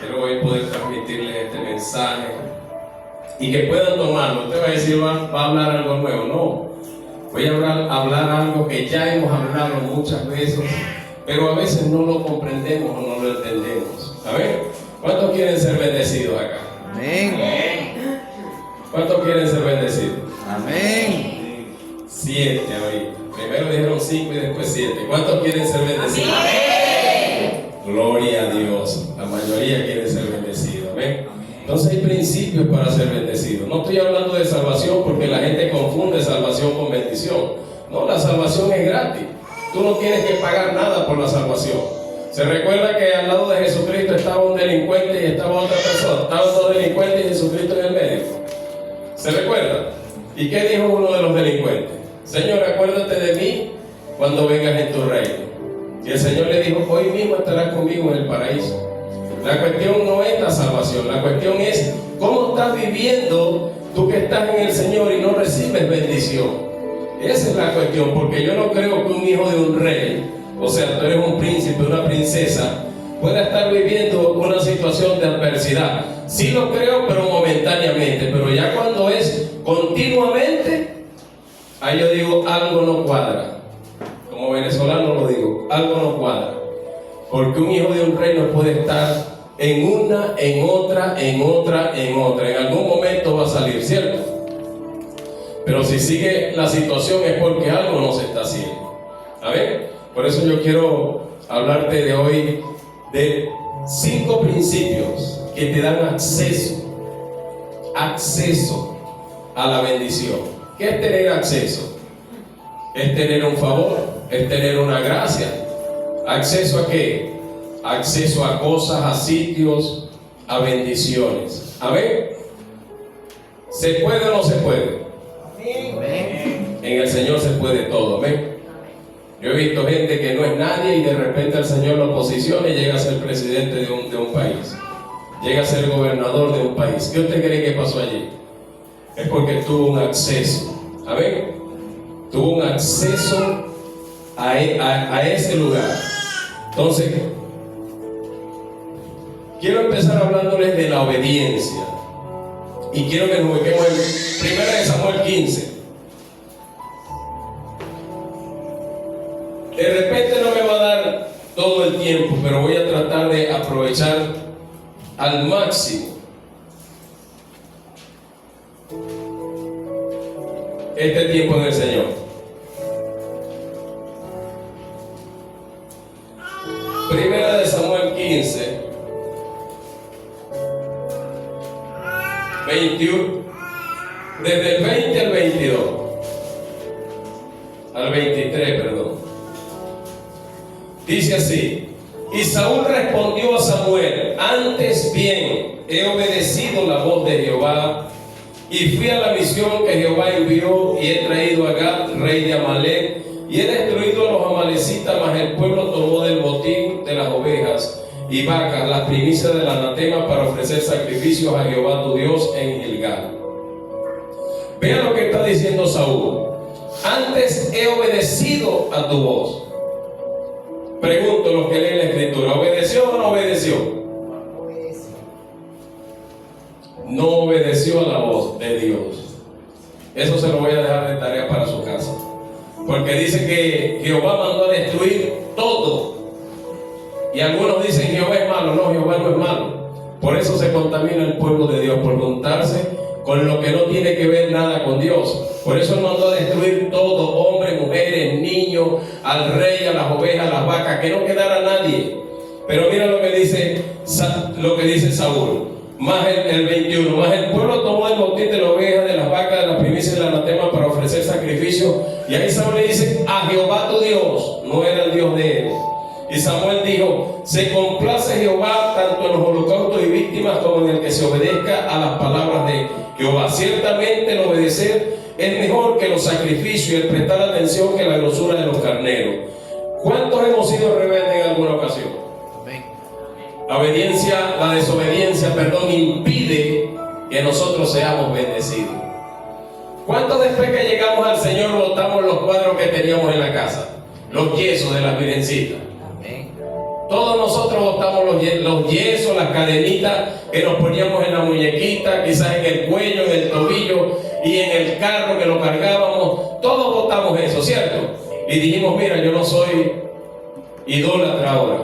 Quiero hoy poder transmitirles este mensaje y que puedan tomarlo. Usted va a decir, va a hablar algo nuevo. No, voy a hablar algo que ya hemos hablado muchas veces, pero a veces no lo comprendemos o no lo entendemos. ¿Saben? ¿Cuántos quieren ser bendecidos acá? Amén. ¿Cuántos quieren ser bendecidos? Amén. 7 ahorita. Primero dijeron 5 y después 7. ¿Cuántos quieren ser bendecidos? Amén. Gloria a Dios. La mayoría quiere ser bendecidos. ¿Ven? Entonces hay principios para ser bendecidos. No estoy hablando de salvación porque la gente confunde salvación con bendición. No, la salvación es gratis. Tú no tienes que pagar nada por la salvación. Se recuerda que al lado de Jesucristo estaba un delincuente y estaba otra persona. Estaban dos delincuentes y Jesucristo en el medio. ¿Se recuerda? ¿Y qué dijo uno de los delincuentes? Señor, acuérdate de mí cuando vengas en tu reino. Y el Señor le dijo, hoy mismo estarás conmigo en el paraíso. La cuestión no es la salvación, la cuestión es cómo estás viviendo tú que estás en el Señor y no recibes bendición. Esa es la cuestión, porque yo no creo que un hijo de un rey, o sea, tú eres un príncipe, una princesa, pueda estar viviendo una situación de adversidad. Sí lo creo, pero momentáneamente, pero ya cuando es continuamente, ahí yo digo, algo no cuadra. Como venezolano lo digo, algo no cuadra. Porque un hijo de un rey no puede estar en una, en otra, en otra, en otra. En algún momento va a salir, ¿cierto? Pero si sigue la situación es porque algo no se está haciendo. ¿A ver? Por eso yo quiero hablarte de hoy de 5 principios que te dan acceso a la bendición. ¿Qué es tener acceso? Es tener un favor, es tener una gracia. ¿Acceso a qué? Acceso a cosas, a sitios, a bendiciones. ¿Amén? ¿Se puede o no se puede? Amén. En el Señor se puede todo. ¿Amén? Yo he visto gente que no es nadie y de repente el Señor lo posiciona y llega a ser presidente de un país. Llega a ser gobernador de un país. ¿Qué usted cree que pasó allí? Es porque tuvo un acceso. ¿Amén? Tuvo un acceso a ese lugar. Entonces, quiero empezar hablándoles de la obediencia. Y quiero que nos ubiquemos en 1 Samuel 15. De repente no me va a dar todo el tiempo, pero voy a tratar de aprovechar al máximo este tiempo en el Señor. Primera de Samuel 15, 21, desde el 20 al 22, al 23, perdón. Dice así: y Saúl respondió a Samuel, antes bien he obedecido la voz de Jehová, y fui a la misión que Jehová envió, y he traído a Gad, rey de Amalek, y he destruido a los amalecitas, mas el pueblo tomó del botín de las ovejas y vacas las primicias del anatema para ofrecer sacrificios a Jehová tu Dios en Gilgal. Vea lo que está diciendo Saúl: antes he obedecido a tu voz. Pregunto a los que leen la escritura, ¿obedeció o no obedeció? No obedeció a la voz de Dios. Eso se lo voy a dejar de tarea para su casa, porque dice que Jehová mandó a destruir todo. Y algunos dicen Jehová es malo. No, Jehová no es malo. Por eso se contamina el pueblo de Dios, por juntarse con lo que no tiene que ver nada con Dios. Por eso Él mandó a destruir todo, hombres, mujeres, niños, al rey, a las ovejas, a las vacas, que no quedara nadie. Pero mira lo que dice Saúl, más el 21, más el pueblo tomó el botín de la oveja, de las vacas, de las primicias del anatema para ofrecer sacrificio. Y ahí Saúl le dice, a Jehová tu Dios, no era el Dios de él. Y Samuel dijo, se complace Jehová tanto en los holocaustos y víctimas como en el que se obedezca a las palabras de Jehová. Ciertamente el obedecer es mejor que los sacrificios y el prestar atención que la grosura de los carneros. ¿Cuántos hemos sido rebeldes en alguna ocasión? Amén. La desobediencia, impide que nosotros seamos bendecidos. ¿Cuántos después que llegamos al Señor botamos los cuadros que teníamos en la casa? Los yesos de las virgencitas. Amén. Todos nosotros botamos los yesos, las cadenitas que nos poníamos en la muñequita, quizás en el cuello, en el tobillo y en el carro que lo cargábamos. Todos botamos eso, ¿cierto? Y dijimos, mira, yo no soy idólatra ahora.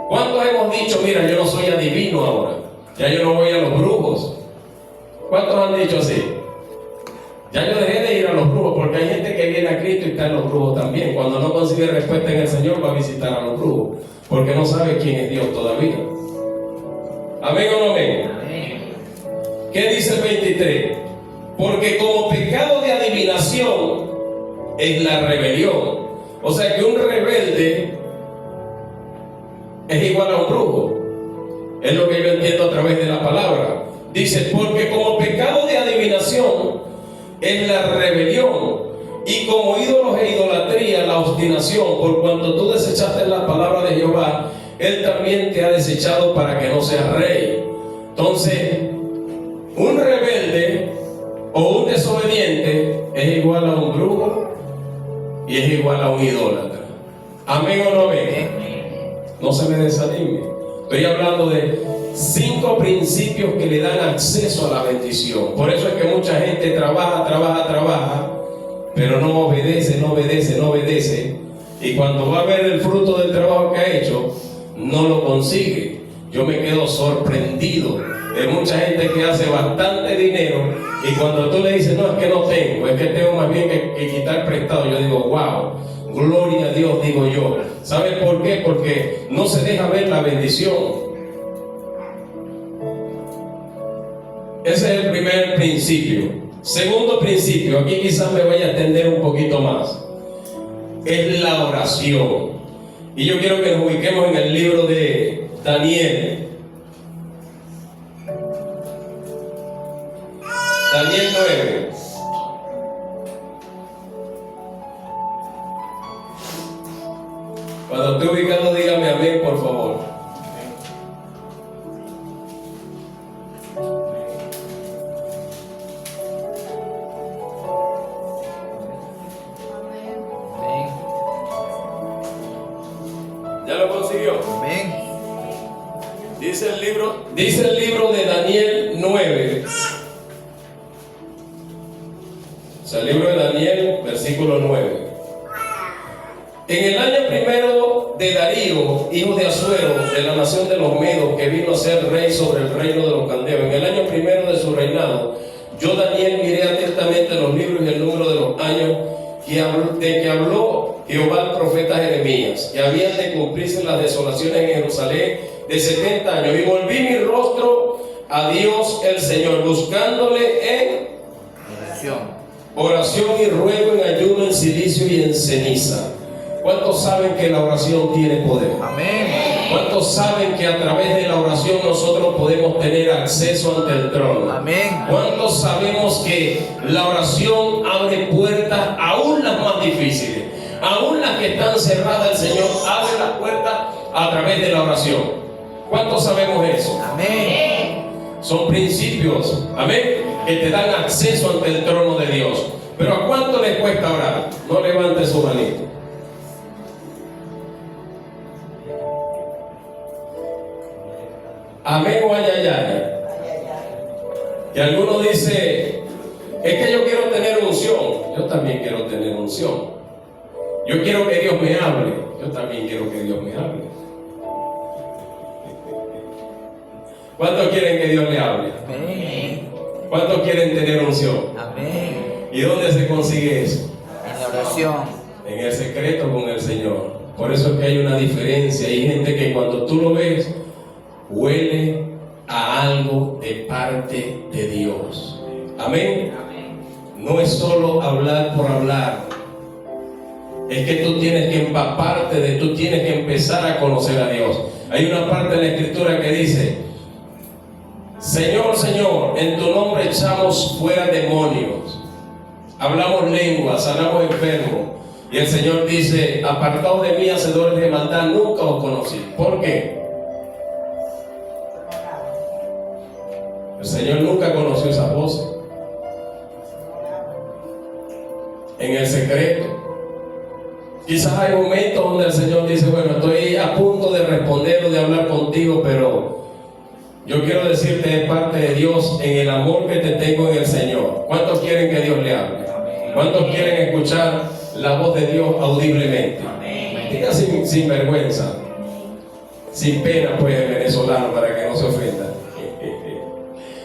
¿Cuántos hemos dicho, mira, yo no soy adivino ahora? Ya yo no voy a los brujos. ¿Cuántos han dicho así? Ya yo dejé de ir a los brujos, porque hay gente que viene a Cristo y está en los brujos también. Cuando no consigue respuesta en el Señor, va a visitar a los brujos, porque no sabe quién es Dios todavía. ¿Amén o no amén? ¿Qué dice el 23? Porque como pecado de adivinación es la rebelión. O sea que un rebelde es igual a un brujo. Es lo que yo entiendo a través de la palabra. Dice, porque como pecado de adivinación es la rebelión, y como ídolos e idolatría la obstinación, por cuanto tú desechaste la palabra de Jehová, Él también te ha desechado para que no seas rey. Entonces, un rebelde o un desobediente es igual a un brujo y es igual a un idólatra. ¿Amén o no amén? No se me desanime. Estoy hablando de 5 principios que le dan acceso a la bendición. Por eso es que mucha gente trabaja, pero no obedece. Y cuando va a ver el fruto del trabajo que ha hecho, no lo consigue. Yo me quedo sorprendido de mucha gente que hace bastante dinero y cuando tú le dices, no, es que no tengo, es que tengo más bien que quitar prestado, yo digo, wow, gloria a Dios, digo yo. ¿Sabes por qué? Porque no se deja ver la bendición. Ese es el primer principio. Segundo principio, aquí quizás me vaya a extender un poquito más, es la oración. Y yo quiero que nos ubiquemos en el libro de Daniel. Daniel 9. Cuando esté ubicado, dígame amén, por favor. ¿Ya lo consiguió? Amén. Dice el libro de Daniel 9. O sea, el libro de Daniel, versículo 9. En el año primero de Darío, hijo de Asuero, de la nación de los Medos, que vino a ser rey sobre el reino de los caldeos, en el año primero de su reinado, yo Daniel miré atentamente los libros y el número de los años de que habló Jehová al profeta Jeremías, que habían de cumplirse las desolaciones en Jerusalén de 70 años, y volví mi rostro a Dios el Señor, buscándole en oración y ruego, en ayuno, en silicio y en ceniza. ¿Cuántos saben que la oración tiene poder? Amén. ¿Cuántos saben que a través de la oración nosotros podemos tener acceso ante el trono? Amén. ¿Cuántos sabemos que la oración abre puertas, aún las más difíciles, aún las que están cerradas? El Señor abre las puertas a través de la oración. ¿Cuántos sabemos eso? Amén. Son principios, amén, que te dan acceso ante el trono de Dios. Pero ¿a cuánto les cuesta orar? No levante su manito. Amén o ay, ay, ay. Y alguno dice, es que yo quiero tener unción. Yo también quiero tener unción. Yo quiero que Dios me hable. Yo también quiero que Dios me hable. ¿Cuántos quieren que Dios le hable? Amén. ¿Cuántos quieren tener unción? Amén. ¿Y dónde se consigue eso? En la oración. En el secreto con el Señor. Por eso es que hay una diferencia. Hay gente que cuando tú lo ves, huele a algo de parte de Dios. Amén. No es solo hablar por hablar. Es que tú tienes que empaparte tú tienes que empezar a conocer a Dios. Hay una parte de la Escritura que dice: Señor, Señor, en tu nombre echamos fuera demonios, hablamos lenguas, sanamos enfermos. Y el Señor dice: apartaos de mí, hacedores de maldad, nunca os conocí. ¿Por qué? El Señor nunca conoció esa voz. En el secreto. Quizás hay momentos donde el Señor dice, bueno, estoy a punto de responder o de hablar contigo, pero yo quiero decirte de parte de Dios, en el amor que te tengo en el Señor. ¿Cuántos quieren que Dios le hable? ¿Cuántos quieren escuchar la voz de Dios audiblemente? Diga sin vergüenza, sin pena, pues, el venezolano, para que no se ofenda.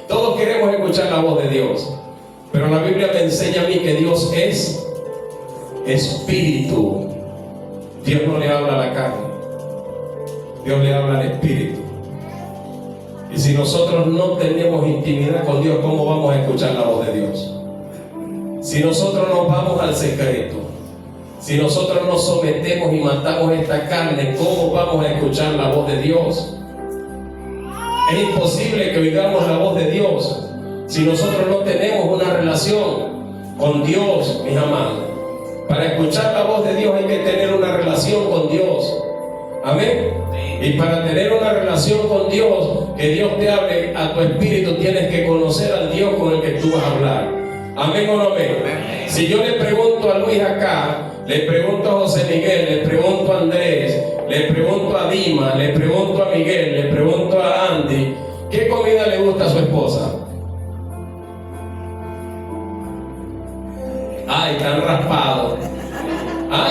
Todos queremos escuchar la voz de Dios, pero la Biblia me enseña a mí que Dios es espíritu. Dios no le habla a la carne, Dios le habla al espíritu. Y si nosotros no tenemos intimidad con Dios, ¿cómo vamos a escuchar la voz de Dios? Si nosotros nos vamos al secreto, si nosotros nos sometemos y matamos esta carne, ¿cómo vamos a escuchar la voz de Dios? Es imposible que oigamos la voz de Dios si nosotros no tenemos una relación con Dios, mis amados. Para escuchar la voz de Dios hay que tener una relación con Dios. Amén. Y para tener una relación con Dios, que Dios te hable a tu espíritu, tienes que conocer al Dios con el que tú vas a hablar. Amén o no amén. Si yo le pregunto a Luis acá, le pregunto a José Miguel, le pregunto a Andrés, le pregunto a Dima, le pregunto a Miguel, le pregunto a Andy, ¿qué comida le gusta a su esposa? Ay, tan raspado. ¿Ah?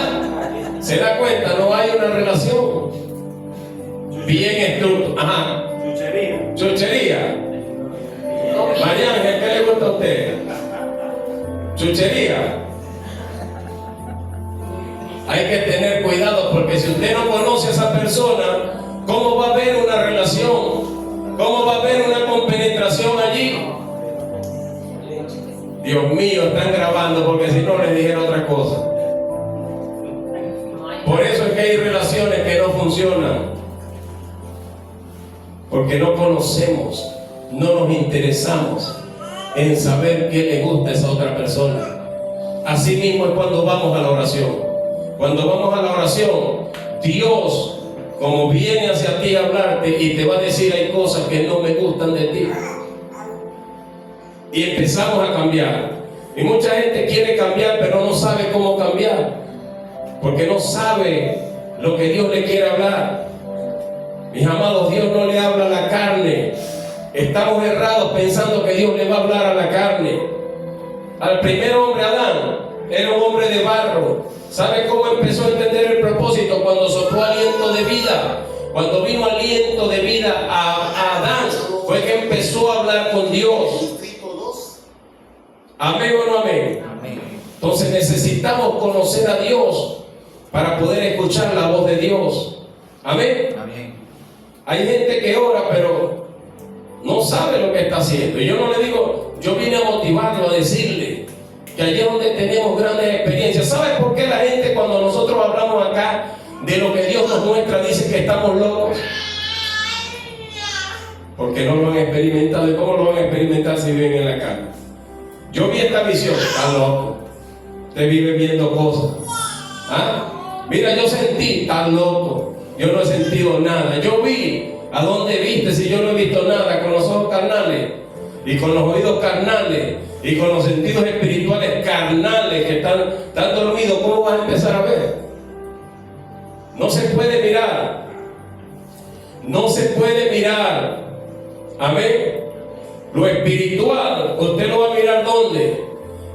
¿Se da cuenta? No hay una relación bien estructurada. Ajá. Chuchería. Chuchería. María Ángel, ¿qué le gusta a usted? Chuchería. Hay que tener cuidado, porque si usted no conoce a esa persona, ¿cómo va a haber una relación? ¿Cómo va a haber una compenetración allí? Dios mío, están grabando, porque si no les dijera otra cosa. Por eso es que hay relaciones que no funcionan, porque no conocemos, no nos interesamos en saber qué le gusta a esa otra persona. Así mismo es cuando vamos a la oración. Cuando vamos a la oración, Dios, como viene hacia ti a hablarte y te va a decir, hay cosas que no me gustan de ti, y empezamos a cambiar. Y mucha gente quiere cambiar, pero no sabe cómo cambiar, porque no sabe lo que Dios le quiere hablar. Mis amados, Dios no le habla a la carne. Estamos errados pensando que Dios le va a hablar a la carne. Al primer hombre, Adán, era un hombre de barro. ¿Sabe cómo empezó a entender el propósito? Cuando sopló aliento de vida. Cuando vino aliento de vida a Adán, fue que empezó a hablar con Dios. ¿Amén o no amén? Amén. Entonces necesitamos conocer a Dios para poder escuchar la voz de Dios. Amén. Amén. Hay gente que ora, pero no sabe lo que está haciendo. Y yo no le digo, yo vine a motivarlo, a decirle que allí es donde tenemos grandes experiencias. ¿Sabe por qué la gente, cuando nosotros hablamos acá de lo que Dios nos muestra, dice que estamos locos? Porque no lo han experimentado. ¿Y cómo lo van a experimentar si viven en la carne? Yo vi esta visión. Está loco. Usted vive viendo cosas. ¿Ah? Mira, yo sentí. Está loco. Yo no he sentido nada. Yo vi. ¿A dónde viste si yo no he visto nada? Con los ojos carnales y con los oídos carnales y con los sentidos espirituales carnales que están dormidos. ¿Cómo vas a empezar a ver? No se puede mirar. No se puede mirar. Amén. Lo espiritual, usted lo va a mirar ¿dónde?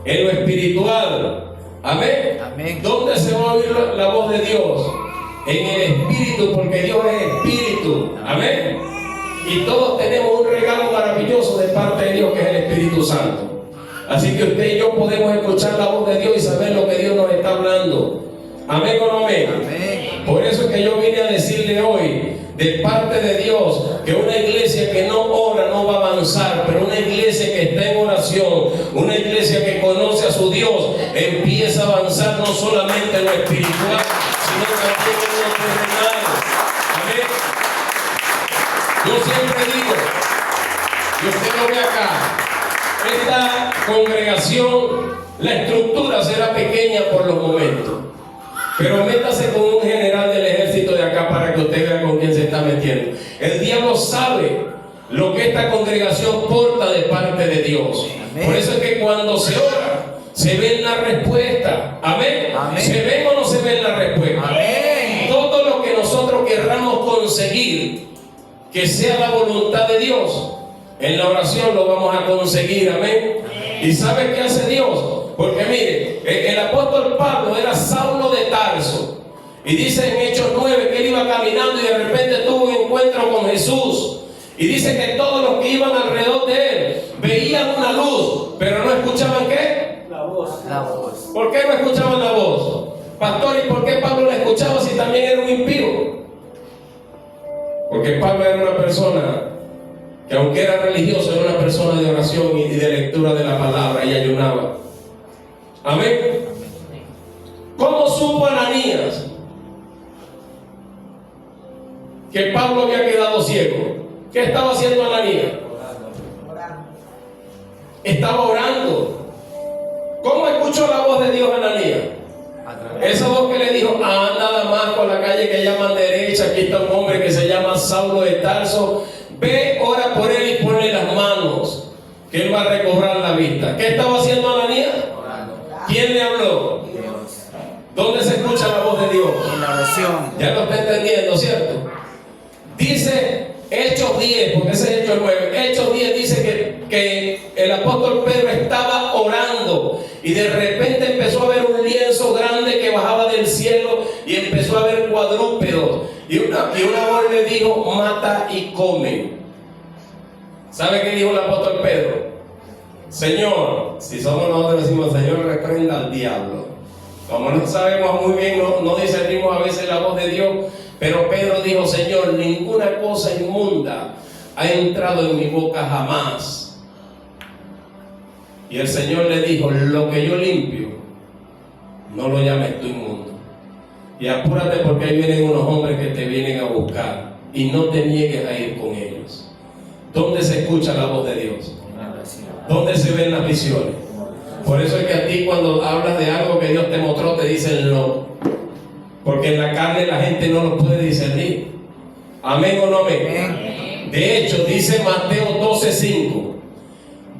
En lo espiritual. Amén. Amén. ¿Dónde se va a oír la voz de Dios? En el espíritu, porque Dios es espíritu. Amén. Y todos tenemos un regalo maravilloso de parte de Dios, que es el Espíritu Santo. Así que usted y yo podemos escuchar la voz de Dios y saber lo que Dios nos está hablando. Amén o no amén. Amén. Por eso es que yo vine a decirle hoy, de parte de Dios, que una iglesia que no ora no va a avanzar, pero una iglesia que está en oración, una iglesia que conoce a su Dios, empieza a avanzar no solamente en lo espiritual, sino también en lo terrenal. Amén. Yo siempre digo, y usted lo ve acá, esta congregación, la estructura será pequeña por los momentos, pero métase con un general del ejército de acá para que usted vea con quién se está metiendo. El diablo sabe lo que esta congregación porta de parte de Dios. Amén. Por eso es que cuando se ora, se ven la respuesta. Amén. Amén. ¿Se ven o no se ven la respuesta? Amén. Todo lo que nosotros querramos conseguir, que sea la voluntad de Dios, en la oración lo vamos a conseguir. Amén. ¿Y sabe qué hace Dios? Porque mire, el apóstol Pablo era Saulo de Tarso. Y dice en Hechos 9 que él iba caminando y de repente tuvo un encuentro con Jesús. Y dice que todos los que iban alrededor de él veían una luz, pero no escuchaban ¿qué? La voz. ¿Por qué no escuchaban la voz? Pastor, ¿y por qué Pablo la escuchaba si también era un impío? Porque Pablo era una persona que, aunque era religioso, era una persona de oración y de lectura de la palabra, y ayunaba. Amén. ¿Cómo supo Ananías que Pablo había quedado ciego? ¿Qué estaba haciendo Ananías? Estaba orando. ¿Cómo escuchó la voz de Dios Ananías? Esa voz que le dijo: nada más por la calle que llaman derecha, aquí está un hombre que se llama Saulo de Tarso, ve, ora por él y ponle las manos, que él va a recobrar la vista. ¿Qué estaba haciendo Ananías? ¿Quién le habló? Dios. ¿Dónde se escucha la voz de Dios? En la oración. Ya lo está entendiendo, ¿cierto? Dice Hechos 10, porque ese es Hechos 9. Hechos 10 dice que el apóstol Pedro estaba orando y de repente empezó a ver un lienzo grande que bajaba del cielo y empezó a ver cuadrúpedos. Y una voz le dijo: mata y come. ¿Sabe qué dijo el apóstol Pedro? Señor, si somos nosotros decimos: Señor, reprenda al diablo. Como no sabemos muy bien, no discernimos a veces la voz de Dios, pero Pedro dijo: Señor, ninguna cosa inmunda ha entrado en mi boca jamás. Y el Señor le dijo: lo que yo limpio, no lo llames tú inmundo. Y apúrate, porque ahí vienen unos hombres que te vienen a buscar, y no te niegues a ir con ellos. ¿Dónde se escucha la voz de Dios? ¿Dónde se ven las visiones? Por eso es que a ti, cuando hablas de algo que Dios te mostró, te dicen no. Porque en la carne la gente no lo puede discernir. ¿Amén o no amén? De hecho, dice Mateo 12:5.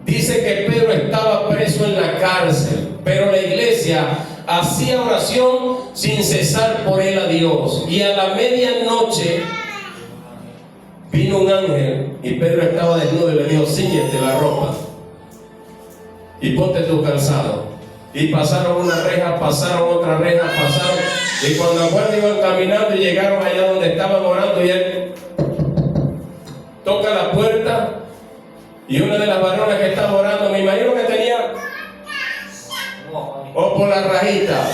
Dice que Pedro estaba preso en la cárcel, pero la iglesia hacía oración sin cesar por él a Dios. Y a la medianoche vino un ángel y Pedro estaba desnudo y le dijo: cíñete la ropa y ponte tu calzado. Y pasaron una reja, pasaron otra reja, pasaron. Y cuando acuerdan iban caminando y llegaron allá donde estaban orando, y él toca la puerta. Y una de las varonas que estaba orando, me imagino que tenía ojo por la rajita.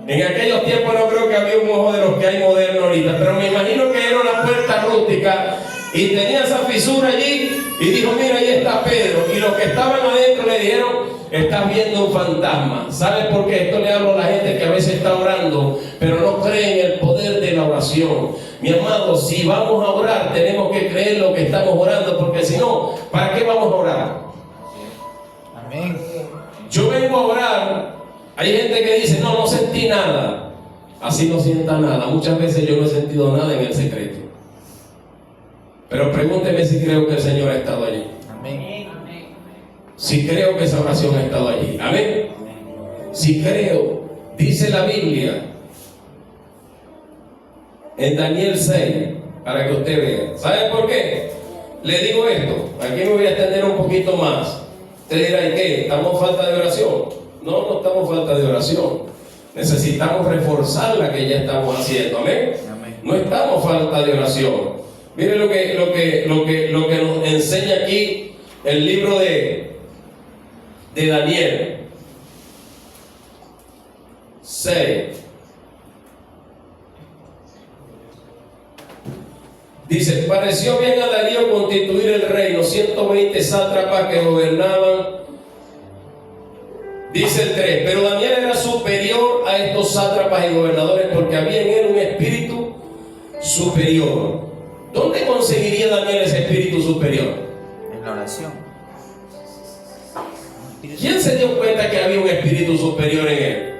En aquellos tiempos no creo que había un ojo de los que hay moderno ahorita, pero me imagino que era una puerta rústica y tenía esa fisura allí. Y dijo: mira, ahí está Pedro. Y los que estaban adentro le dijeron: estás viendo un fantasma. ¿Sabes por qué? Esto le hablo a la gente que a veces está orando, pero no cree en el poder de la oración. Mi amado, si vamos a orar, tenemos que creer lo que estamos orando, porque si no, ¿para qué vamos a orar? Amén. Yo vengo a orar. Hay gente que dice: no sentí nada. Así no sienta nada. Muchas veces yo no he sentido nada en el secreto. Pero pregúnteme si creo que el Señor ha estado allí. Amén. Si creo que esa oración ha estado allí. Amén. Si creo, dice la Biblia en Daniel 6, para que usted vea. ¿Sabe por qué? Le digo esto. Aquí me voy a extender un poquito más. Usted dirá: ¿y qué? ¿Estamos falta de oración? No estamos falta de oración. Necesitamos reforzar la que ya estamos haciendo. Amén. No estamos falta de oración. Mire lo que nos enseña aquí el libro de Daniel 6. Dice: pareció bien a Darío constituir el reino, 120 sátrapas que gobernaban. Dice el 3: pero Daniel era superior a estos sátrapas y gobernadores, porque había en él un espíritu superior. ¿Dónde conseguiría Daniel ese espíritu superior? En la oración. ¿Quién se dio cuenta que había un espíritu superior en él?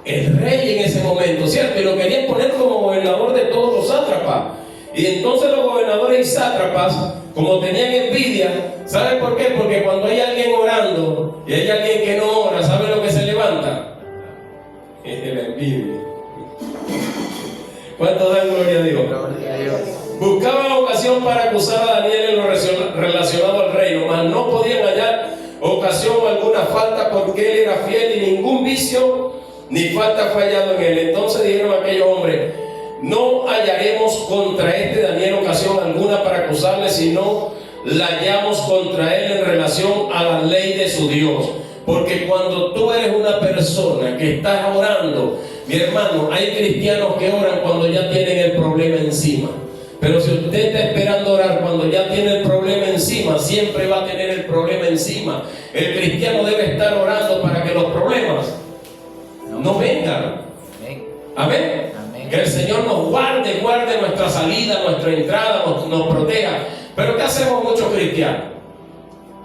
El rey en ese momento, ¿cierto? Y lo querían poner como gobernador de todos los sátrapas. Y entonces los gobernadores y sátrapas, como tenían envidia, ¿saben por qué? Porque cuando hay alguien orando y hay alguien que no ora, ¿saben lo que se levanta? Es la envidia. ¿Cuánto dan gloria a Dios? Gloria a Dios. Buscaban ocasión para acusar a Daniel en lo relacionado al reino, mas no podían hallar ocasión o alguna falta, porque él era fiel y ningún vicio ni falta fallado en él. Entonces dijeron aquellos hombres: no hallaremos contra este Daniel ocasión alguna para acusarle, sino la hallamos contra él en relación a la ley de su Dios. Porque cuando tú eres una persona que estás orando, mi hermano, hay cristianos que oran cuando ya tienen el problema encima. Pero si usted está esperando orar cuando ya tiene el problema encima, siempre va a tener el problema encima. El cristiano debe estar orando para que los problemas no vengan. Amén. Amén. Que el Señor nos guarde nuestra salida, nuestra entrada, nos proteja. Pero ¿qué hacemos muchos cristianos?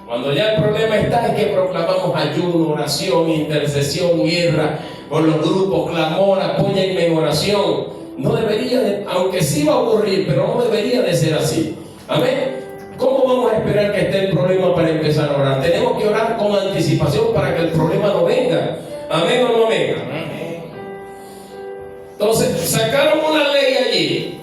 Cuando ya el problema está, es que proclamamos ayuno, oración, intercesión, guerra con los grupos, clamor, apóyenme en oración. No debería de, aunque sí va a ocurrir, pero no debería de ser así. Amén. ¿Cómo vamos a esperar que esté el problema para empezar a orar? Tenemos que orar con anticipación para que el problema no venga. Amén o no venga. Entonces sacaron una ley allí.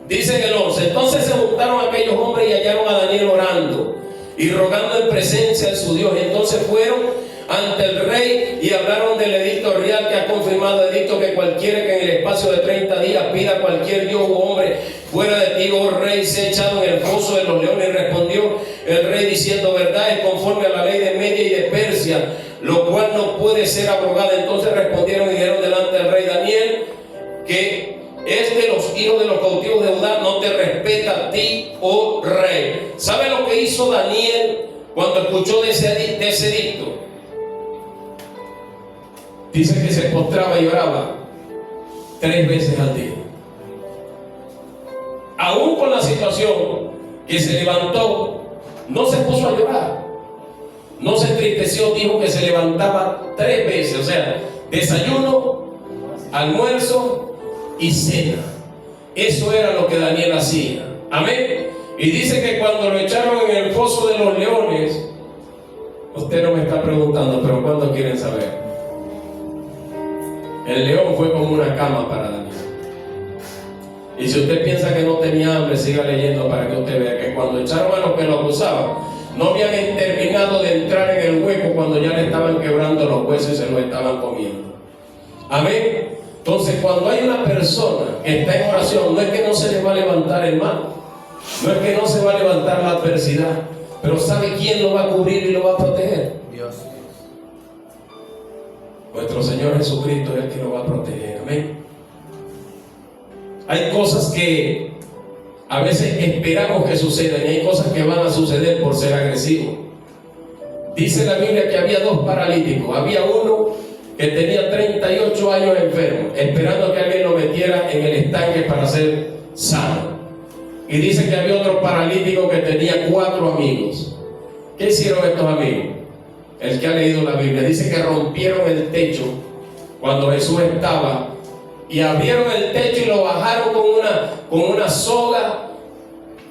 Dice en el 11: entonces se juntaron aquellos hombres y hallaron a Daniel orando y rogando en presencia de su Dios. Entonces fueron ante el rey y hablaron del edicto real que ha confirmado el edicto, que cualquiera que en el espacio de 30 días pida a cualquier dios u hombre fuera de ti, oh rey, sea echado en el foso de los leones. Y respondió el rey diciendo: verdad es conforme a la ley de Media y de Persia, lo cual no puede ser abrogada. Entonces respondieron y dijeron delante del rey: Daniel, que es de los hijos de los cautivos de Judá, no te respeta a ti, oh rey. ¿Sabe lo que hizo Daniel cuando escuchó de ese edicto? Dice que se postraba y oraba 3 veces al día. Aún con la situación que se levantó, no se puso a llorar, no se entristeció, dijo que se levantaba 3 veces, o sea, desayuno, almuerzo y cena. Eso era lo que Daniel hacía. Amén. Y dice que cuando lo echaron en el foso de los leones, usted no me está preguntando, pero ¿cuánto quieren saber? El león fue como una cama para Daniel. Y si usted piensa que no tenía hambre, siga leyendo para que usted vea que cuando echaron a los que lo acusaban, no habían terminado de entrar en el hueco cuando ya le estaban quebrando los huesos y se lo estaban comiendo. Amén. Entonces, cuando hay una persona que está en oración, no es que no se le va a levantar el mal, no es que no se va a levantar la adversidad, pero ¿sabe quién lo va a cubrir y lo va a proteger? Dios. Nuestro Señor Jesucristo es el que lo va a proteger. Amén. Hay cosas que a veces esperamos que sucedan y hay cosas que van a suceder por ser agresivos. Dice la Biblia que había 2 paralíticos. Había uno que tenía 38 años enfermo, esperando que alguien lo metiera en el estanque para ser sano. Y dice que había otro paralítico que tenía 4 amigos. ¿Qué hicieron estos amigos? El que ha leído la Biblia dice que rompieron el techo cuando Jesús estaba, y abrieron el techo y lo bajaron con una soga.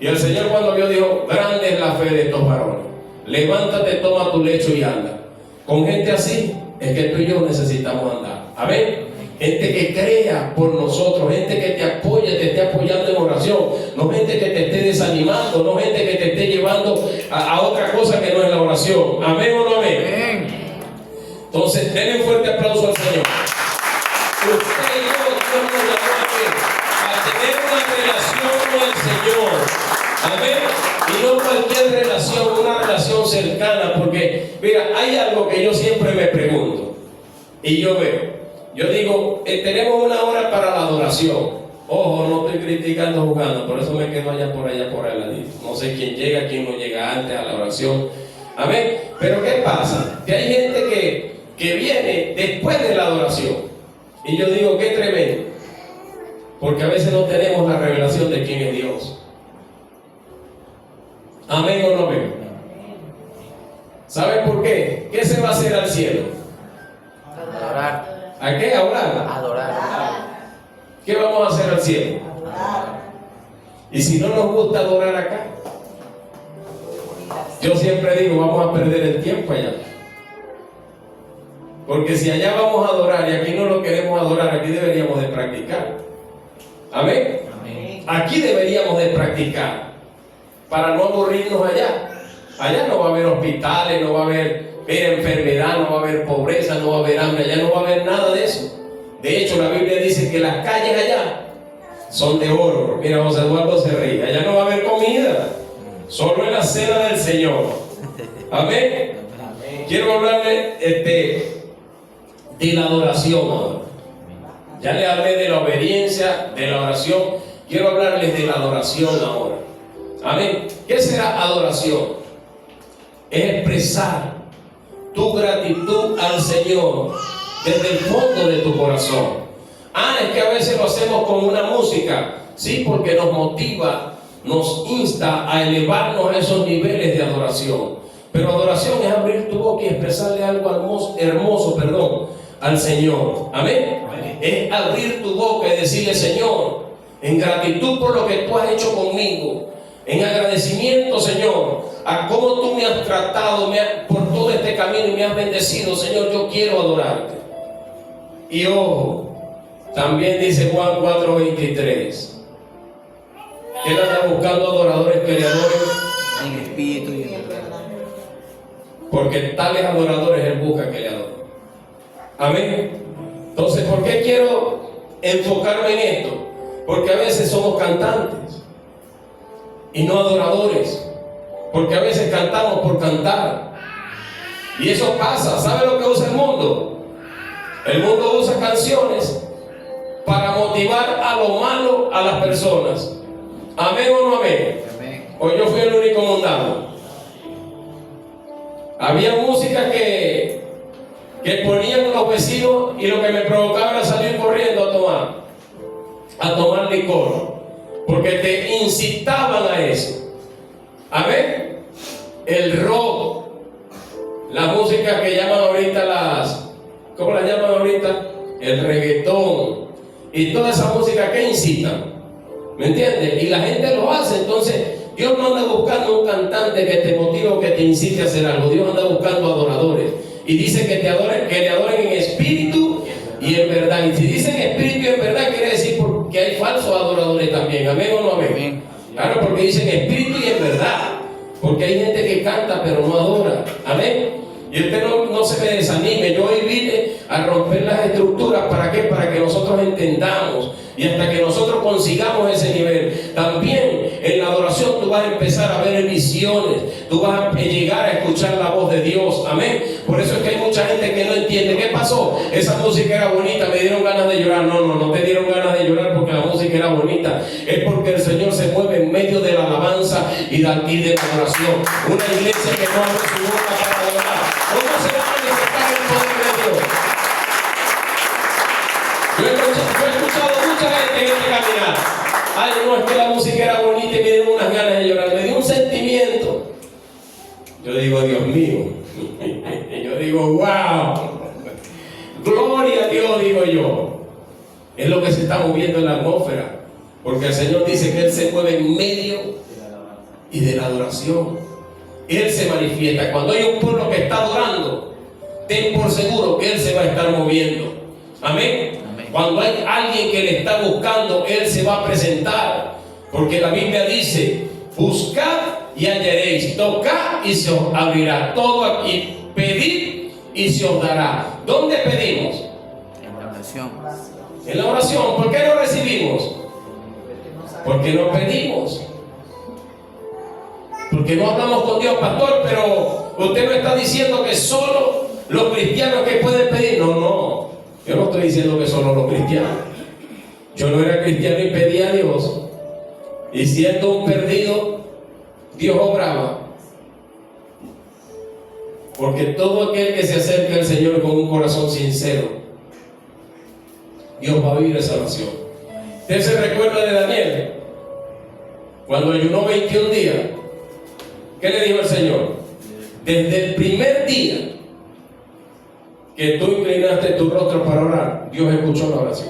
Y el Señor, cuando vio, dijo: grande es la fe de estos varones, levántate, toma tu lecho y anda. Con gente así es que tú y yo necesitamos andar. Amén. Gente que crea por nosotros, gente que te apoye, te esté apoyando en oración, no gente que te esté desanimando, no gente que te esté llevando a otra cosa que no es la oración. Amén o no amén. Amén. Entonces, denle un fuerte aplauso al Señor. Usted y yo, Dios nos llamó a tener una relación con el Señor. Amén. Y no cualquier relación, una relación cercana, porque mira, hay algo que yo siempre me pregunto y yo veo. Yo digo, tenemos una hora para la adoración. Ojo, no estoy criticando, jugando, por eso me quedo allá por el. No sé quién llega, quién no llega antes a la oración. Amén. Pero ¿qué pasa? Que hay gente que viene después de la adoración. Y yo digo, qué tremendo. Porque a veces no tenemos la revelación de quién es Dios. Amén o no amén. ¿Saben por qué? ¿Qué se va a hacer al cielo? Adorar. ¿A qué? A orar. Adorar. ¿Qué vamos a hacer al cielo? Y si no nos gusta adorar acá, yo siempre digo, vamos a perder el tiempo allá. Porque si allá vamos a adorar y aquí no lo queremos adorar, aquí deberíamos de practicar. Amén. Amén. Aquí deberíamos de practicar para no aburrirnos allá. Allá no va a haber hospitales, no va a haber enfermedad, no va a haber pobreza, no va a haber hambre, allá no va a haber nada de eso. De hecho, la Biblia dice que las calles allá son de oro. Mira, José Eduardo se ríe. Allá no va a haber comida, solo en la cena del Señor. Amén. Quiero hablarle de la adoración ahora. Ya le hablé de la obediencia, de la oración. Quiero hablarles de la adoración ahora. Amén. ¿Qué será adoración? Es expresar tu gratitud al Señor desde el fondo de tu corazón. Es que a veces lo hacemos con una música, sí, porque nos motiva, nos insta a elevarnos a esos niveles de adoración. Pero adoración es abrir tu boca y expresarle algo hermoso, al Señor. Amén. Es abrir tu boca y decirle: Señor, en gratitud por lo que tú has hecho conmigo, en agradecimiento, Señor, a cómo tú me has tratado por todo este camino y me has bendecido, Señor, yo quiero adorarte. Y ojo, también dice Juan 4:23, que él anda buscando adoradores que le adoren En espíritu y en verdad. porque tales adoradores él busca que le adoren. Amén. Entonces, ¿por qué quiero enfocarme en esto? Porque a veces somos cantantes y no adoradores. Porque a veces cantamos por cantar. Y eso pasa. ¿Sabe lo que usa el mundo? El mundo usa canciones para motivar a lo malo a las personas. ¿Amén o no amén? Amén. O yo fui el único mundano. Había música que ponían los vecinos y lo que me provocaba era salir corriendo a tomar licor, porque te incitaban a eso. Amén. El rock, la música que llaman ahorita ¿cómo la llaman ahorita? El reggaetón y toda esa música que incitan, ¿me entiendes? Y la gente lo hace. Entonces Dios no anda buscando un cantante que te motive o que te incite a hacer algo. Dios anda buscando adoradores. Y dice que le adoren en espíritu y en verdad. Y si dicen espíritu y en verdad, quiere decir que hay falsos adoradores también. ¿Amén o no amén? Claro, porque dicen espíritu y en verdad. Porque hay gente que canta pero no adora. Amén. Y usted no se me desanime. Yo hoy vine a romper las estructuras. ¿Para qué? Para que nosotros entendamos. Y hasta que nosotros consigamos ese nivel. También en la adoración tú vas a empezar a ver visiones. Tú vas a llegar a escuchar la voz de Dios. Amén. Por eso es que hay mucha gente que no entiende. ¿Qué pasó? Esa música era bonita, me dieron ganas de llorar. No te dieron ganas de llorar porque la música era bonita. Es porque el Señor se mueve en medio de la alabanza y de la adoración. Una iglesia que no abre su boca para adorar, ¿cómo se va a manifestar el poder de Dios? Yo he escuchado mucha gente en este caminar. Ay, no, es que la música era bonita y me dieron unas ganas de llorar. Me dio un sentimiento. Yo digo, Dios mío. Yo digo, wow. Gloria a Dios, digo yo. Es lo que se está moviendo en la atmósfera. Porque el Señor dice que Él se mueve en medio y de la adoración. Él se manifiesta. Cuando hay un pueblo que está adorando, ten por seguro que Él se va a estar moviendo. Amén. Cuando hay alguien que le está buscando, Él se va a presentar. Porque la Biblia dice: buscad y hallaréis, tocad y se os abrirá. Todo aquí, pedid y se os dará. ¿Dónde pedimos? En la oración. En la oración. ¿Por qué no recibimos? Porque no pedimos. Porque no hablamos con Dios, pastor. Pero usted no está diciendo que solo los cristianos que pueden pedir. No. Yo no estoy diciendo que solo los cristianos. Yo no era cristiano y pedía a Dios. Y siendo un perdido, Dios obraba. Porque todo aquel que se acerca al Señor con un corazón sincero, Dios va a vivir esa oración. ¿Usted se recuerda de Daniel? Cuando ayunó 21 días, ¿qué le dijo el Señor? Desde el primer día que tú inclinaste tu rostro para orar, Dios escuchó la oración.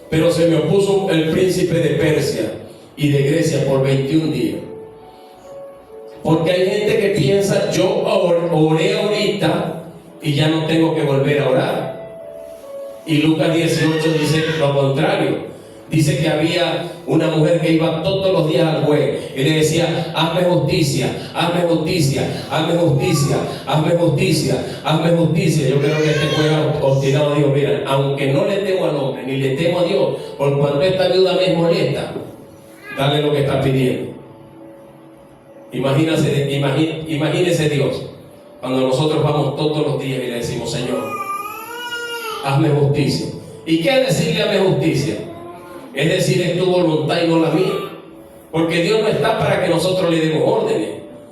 Pero se me opuso el príncipe de Persia y de Grecia por 21 días. Porque hay gente que piensa, yo oré ahorita y ya no tengo que volver a orar. Y Lucas 18 dice lo contrario. Dice que había una mujer que iba todos los días al juez y le decía, hazme justicia, hazme justicia, hazme justicia, hazme justicia, hazme justicia. Yo creo que este juez obstinado dijo, mira, aunque no le temo al hombre ni le temo a Dios, por cuanto esta viuda me molesta, dale lo que está pidiendo. Imagínese Dios cuando nosotros vamos todos los días y le decimos, Señor, hazme justicia. ¿Y qué decirle hazme justicia? Es decir, es tu voluntad y no la mía. Porque Dios no está para que nosotros le demos órdenes.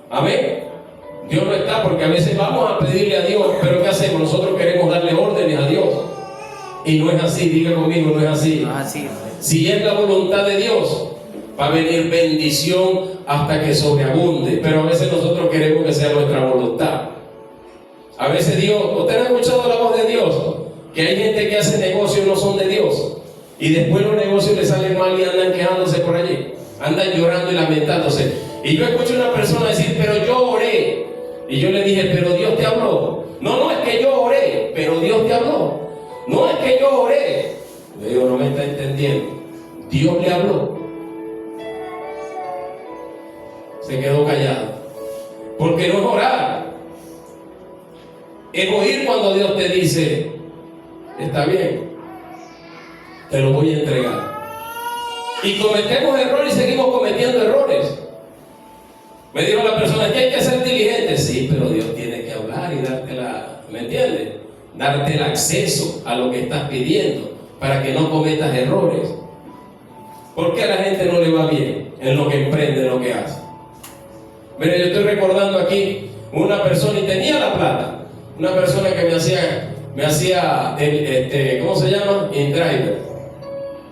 Amén. Dios no está porque a veces vamos a pedirle a Dios, pero ¿qué hacemos? Nosotros queremos darle órdenes a Dios. Y no es así, diga conmigo, no es así. No es así. Si es la voluntad de Dios, va a venir bendición hasta que sobreabunde. Pero a veces nosotros queremos que sea nuestra voluntad. A veces Dios, ¿usted ha escuchado la voz de Dios? Que hay gente que hace negocios y no son de Dios. Y después los negocios les salen mal y andan quejándose por allí. Andan llorando y lamentándose. Y yo escucho a una persona decir, pero yo oré. Y yo le dije, pero Dios te habló. No es que yo oré, pero Dios te habló. No es que yo oré. Le digo, no me está entendiendo. Dios le habló. Se quedó callado. Porque no es orar. Es oír cuando Dios te dice, está bien, te lo voy a entregar. Y cometemos errores y seguimos cometiendo errores. Me dijo la persona que hay que ser diligente. Sí, pero Dios tiene que hablar y darte ¿me entiendes? Darte el acceso a lo que estás pidiendo para que no cometas errores. ¿Por qué a la gente no le va bien en lo que emprende, en lo que hace? Mira, yo estoy recordando aquí una persona y tenía la plata. Una persona que me hacía ¿cómo se llama? InDriver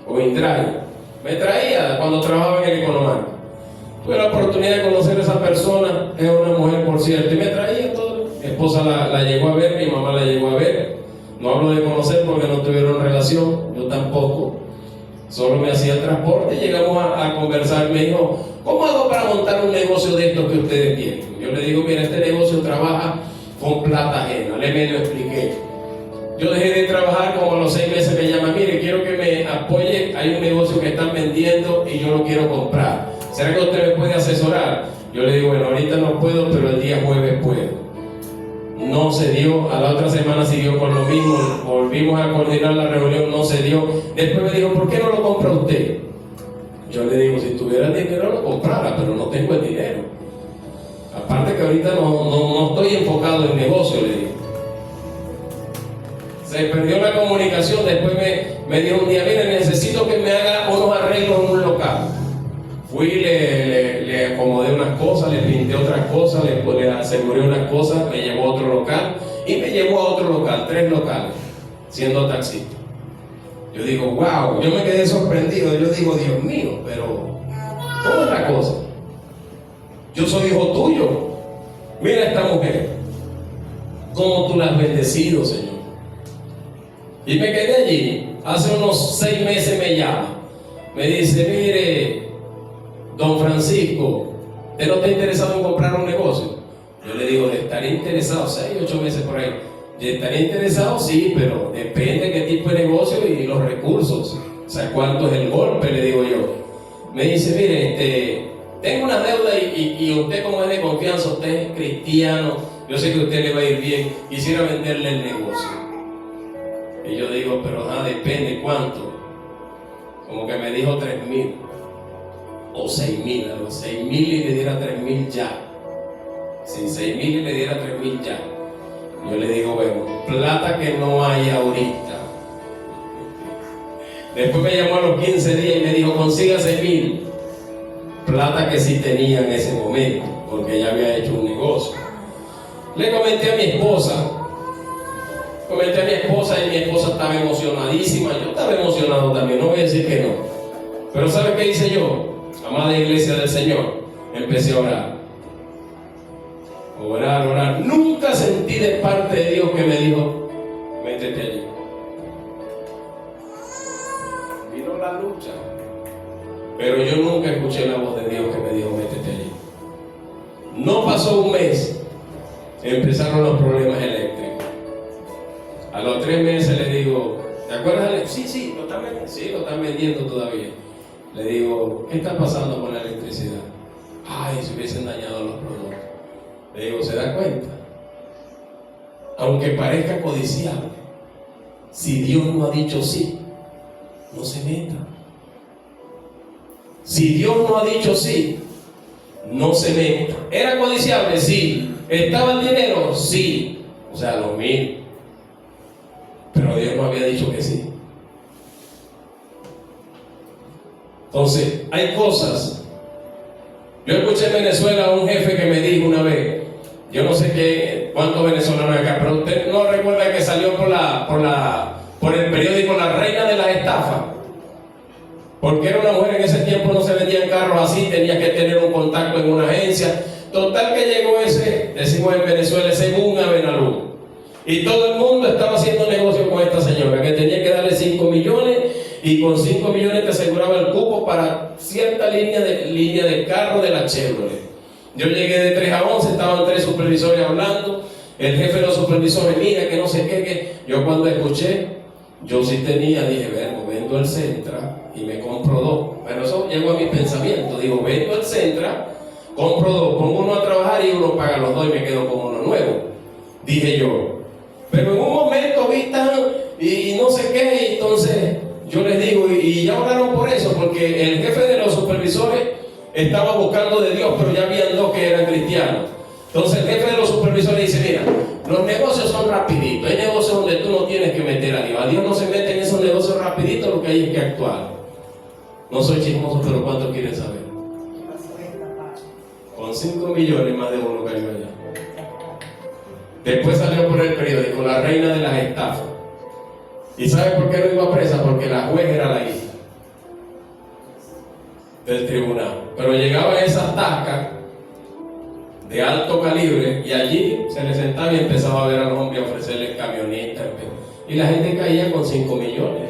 o InDrive. Me traía cuando trabajaba en el Economark. Tuve la oportunidad de conocer a esa persona, es una mujer por cierto, y me traía todo. Mi esposa la llegó a ver, mi mamá la llegó a ver. No hablo de conocer porque no tuvieron relación, yo tampoco. Solo me hacía el transporte y llegamos a conversar. Me dijo, ¿cómo hago para montar un negocio de estos que ustedes tienen? Yo le digo, mira, este negocio trabaja con plata ajena. Le medio expliqué. Yo dejé de trabajar como a los 6 meses. Me llama, mire, quiero que me apoye. Hay un negocio que están vendiendo y yo lo quiero comprar. ¿Será que usted me puede asesorar? Yo le digo, bueno, ahorita no puedo, pero el día jueves puedo. No se dio. A la otra semana siguió con lo mismo. Volvimos a coordinar la reunión, no se dio. Después me dijo, ¿por qué no lo compra usted? Yo le digo, si tuviera el dinero lo comprara, pero no tengo el dinero. Aparte que ahorita no estoy enfocado en negocio, le digo. Se perdió la comunicación. Después me dijo un día, mire, necesito que me haga unos arreglos en un local. Fui, le acomodé unas cosas, le pinté otras cosas, le aseguré unas cosas, me llevó a otro local y me llevó a otro local, 3 locales, siendo taxista. Yo digo, wow, yo me quedé sorprendido. Yo digo, Dios mío, pero ¿cómo es la cosa? Yo soy hijo tuyo. Mira esta mujer, cómo tú la has bendecido, Señor. Y me quedé allí. Hace unos 6 meses me llama. Me dice, mire, don Francisco, ¿usted no está interesado en comprar un negocio? Yo le digo, ¿estaría interesado? 6, 8 meses por ahí. ¿Estaría interesado? Sí, pero depende de qué tipo de negocio y los recursos. O sea, ¿cuánto es el golpe? Le digo yo. Me dice, mire, tengo una deuda y usted como es de confianza, usted es cristiano, yo sé que a usted le va a ir bien, quisiera venderle el negocio. Y yo digo, pero depende cuánto. Como que me dijo 3,000 o 6,000, a los 6,000 y le diera 3,000 ya. Si 6,000 y le diera 3,000 ya. Yo le digo, bueno, plata que no hay ahorita. Después me llamó a los 15 días y me dijo, consiga 6,000. Plata que sí tenía en ese momento, porque ya había hecho un negocio. Le comenté a mi esposa. Y mi esposa estaba emocionadísima. Yo estaba emocionado también, no voy a decir que no. Pero ¿sabe qué hice yo? Amada iglesia del Señor, empecé a orar. Orar. Nunca sentí de parte de Dios que me dijo, métete allí. Vino la lucha. pero yo nunca escuché la voz de Dios que me dijo, métete allí. No pasó un mes, empezaron los problemas eléctricos. A los 3 meses le digo, ¿te acuerdas? Sí, lo están vendiendo. Sí, lo están vendiendo todavía. Le digo, ¿qué está pasando con la electricidad? Ay, se hubiesen dañado los productos. Le digo, ¿se da cuenta? Aunque parezca codiciable, si Dios no ha dicho sí, no se meta. Si Dios no ha dicho sí, no se meta. ¿Era codiciable? Sí. ¿Estaba el dinero? Sí. O sea, los 1000. Pero Dios no había dicho que sí. Entonces, hay cosas. Yo escuché en Venezuela a un jefe que me dijo una vez, yo no sé cuántos venezolanos hay acá, pero usted no recuerda que salió por el periódico La Reina de las Estafas. Porque era una mujer, en ese tiempo no se vendían carros así, tenía que tener un contacto en una agencia. Total que llegó decimos en Venezuela, ese boom a Benalú. Y todo el mundo estaba haciendo negocio con esta señora, que tenía que darle 5 millones y con 5 millones te aseguraba el cupo para cierta línea de carro de la Chevrolet. Yo llegué de 3 a 11, estaban 3 supervisores hablando, el jefe de los supervisores, mira que no sé qué, que yo cuando escuché, yo sí tenía, dije, vendo el Sentra y me compro 2. Pero eso llegó a mi pensamiento, digo, vendo el Sentra, compro 2, pongo uno a trabajar y uno paga los 2 y me quedo con uno nuevo. Dije yo, pero en un momento vistan y no sé qué, y entonces yo les digo, y ya oraron por eso, porque el jefe de los supervisores estaba buscando de Dios, pero ya habían 2 que eran cristianos. Entonces el jefe de los supervisores dice, mira, los negocios son rapiditos, hay negocios donde tú no tienes que meter a Dios no se mete en esos negocios rapiditos, lo que hay es que actuar. No soy chismoso, pero ¿cuánto quieren saber? Con 5 millones más de uno cayó allá. Después salió por el periódico La Reina de las Estafas. ¿Y sabe por qué no iba presa? Porque la juez era la hija del tribunal. Pero llegaba a esa tasca de alto calibre y allí se le sentaba y empezaba a ver a los hombres a ofrecerles camionetas y la gente caía con 5 millones.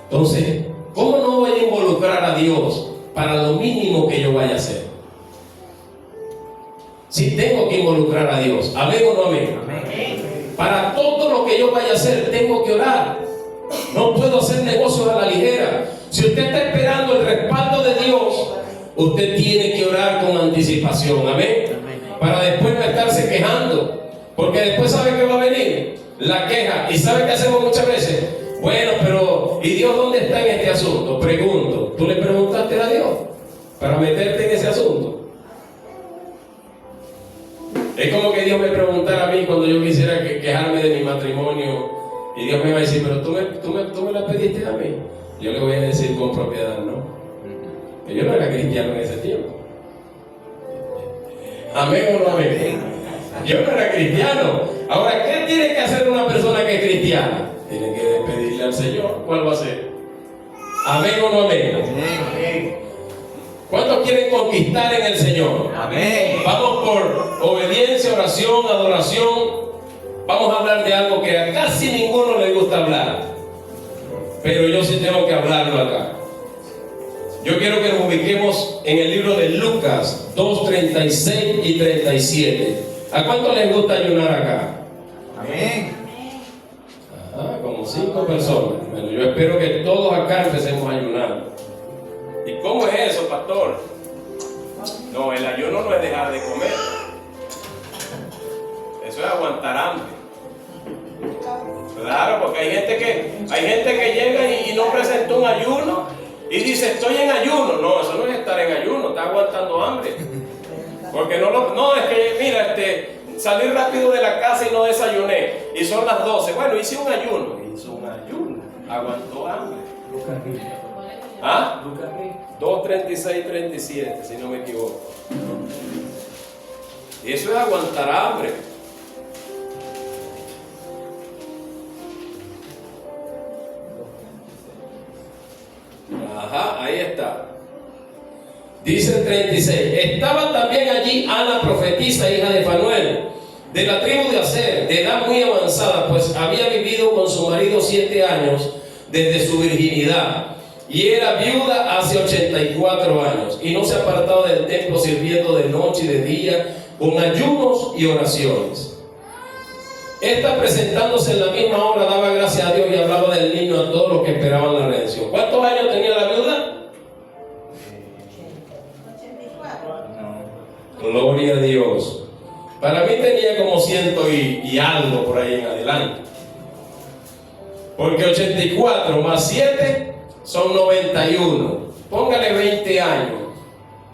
Entonces, ¿cómo no voy a involucrar a Dios para lo mínimo que yo vaya a hacer? Si tengo que involucrar a Dios, ¿amén o no amén? Para todo lo que yo vaya a hacer tengo que orar. No puedo hacer negocios a la ligera. Si usted está esperando el respaldo de Dios, usted tiene que orar con anticipación, amén, para después no estarse quejando, porque después sabe que va a venir la queja. Y sabe que hacemos muchas veces, bueno, pero ¿y Dios dónde está en este asunto? Pregunto, ¿tú le preguntaste a Dios para meterte en ese asunto? Es como que Dios me preguntara a mí cuando yo quisiera quejarme de mi matrimonio, y Dios me va a decir, pero tú me la pediste a mí. Yo le voy a decir con propiedad, no, que yo no era cristiano en ese tiempo. Amén o no amén. Yo no era cristiano. Ahora, ¿qué tiene que hacer una persona que es cristiana? Tiene que despedirle al Señor. ¿Cuál va a ser? Amén o no amén. ¿Cuántos quieren conquistar en el Señor? Amén. Vamos por obediencia, oración, adoración. Vamos a hablar de algo que a casi ninguno le gusta hablar, pero yo sí tengo que hablarlo acá. Yo quiero que nos ubiquemos en el libro de Lucas 2:36 y 37. ¿A cuánto les gusta ayunar acá? Amén. Como 5 personas. Bueno, yo espero que todos acá empecemos a ayunar. ¿Y cómo es eso, pastor? No, el ayuno no es dejar de comer. Eso es aguantar hambre. Claro, porque hay gente que llega y no presenta un ayuno y dice, estoy en ayuno. No, eso no es estar en ayuno, está aguantando hambre. Porque no es que, mira, salí rápido de la casa y no desayuné y son las 12. Bueno, hice un ayuno. Hizo un ayuno, aguantó hambre. ¿Ah? 2:36, 37, si no me equivoco. Y eso es aguantar hambre. Ajá, ahí está. Dice el 36. Estaba también allí Ana, profetisa, hija de Fanuel, de la tribu de Aser, de edad muy avanzada, pues había vivido con su marido 7 años desde su virginidad, y era viuda hace 84 años, y no se apartaba del templo, sirviendo de noche y de día, con ayunos y oraciones. Esta, presentándose en la misma hora, daba gracias a Dios y hablaba del niño a todos los que esperaban la redención. ¿Cuántos años tenía la viuda? 84. Gloria a Dios. Para mí tenía como 100 y algo por ahí en adelante. Porque 84 más 7 son 91. Póngale 20 años.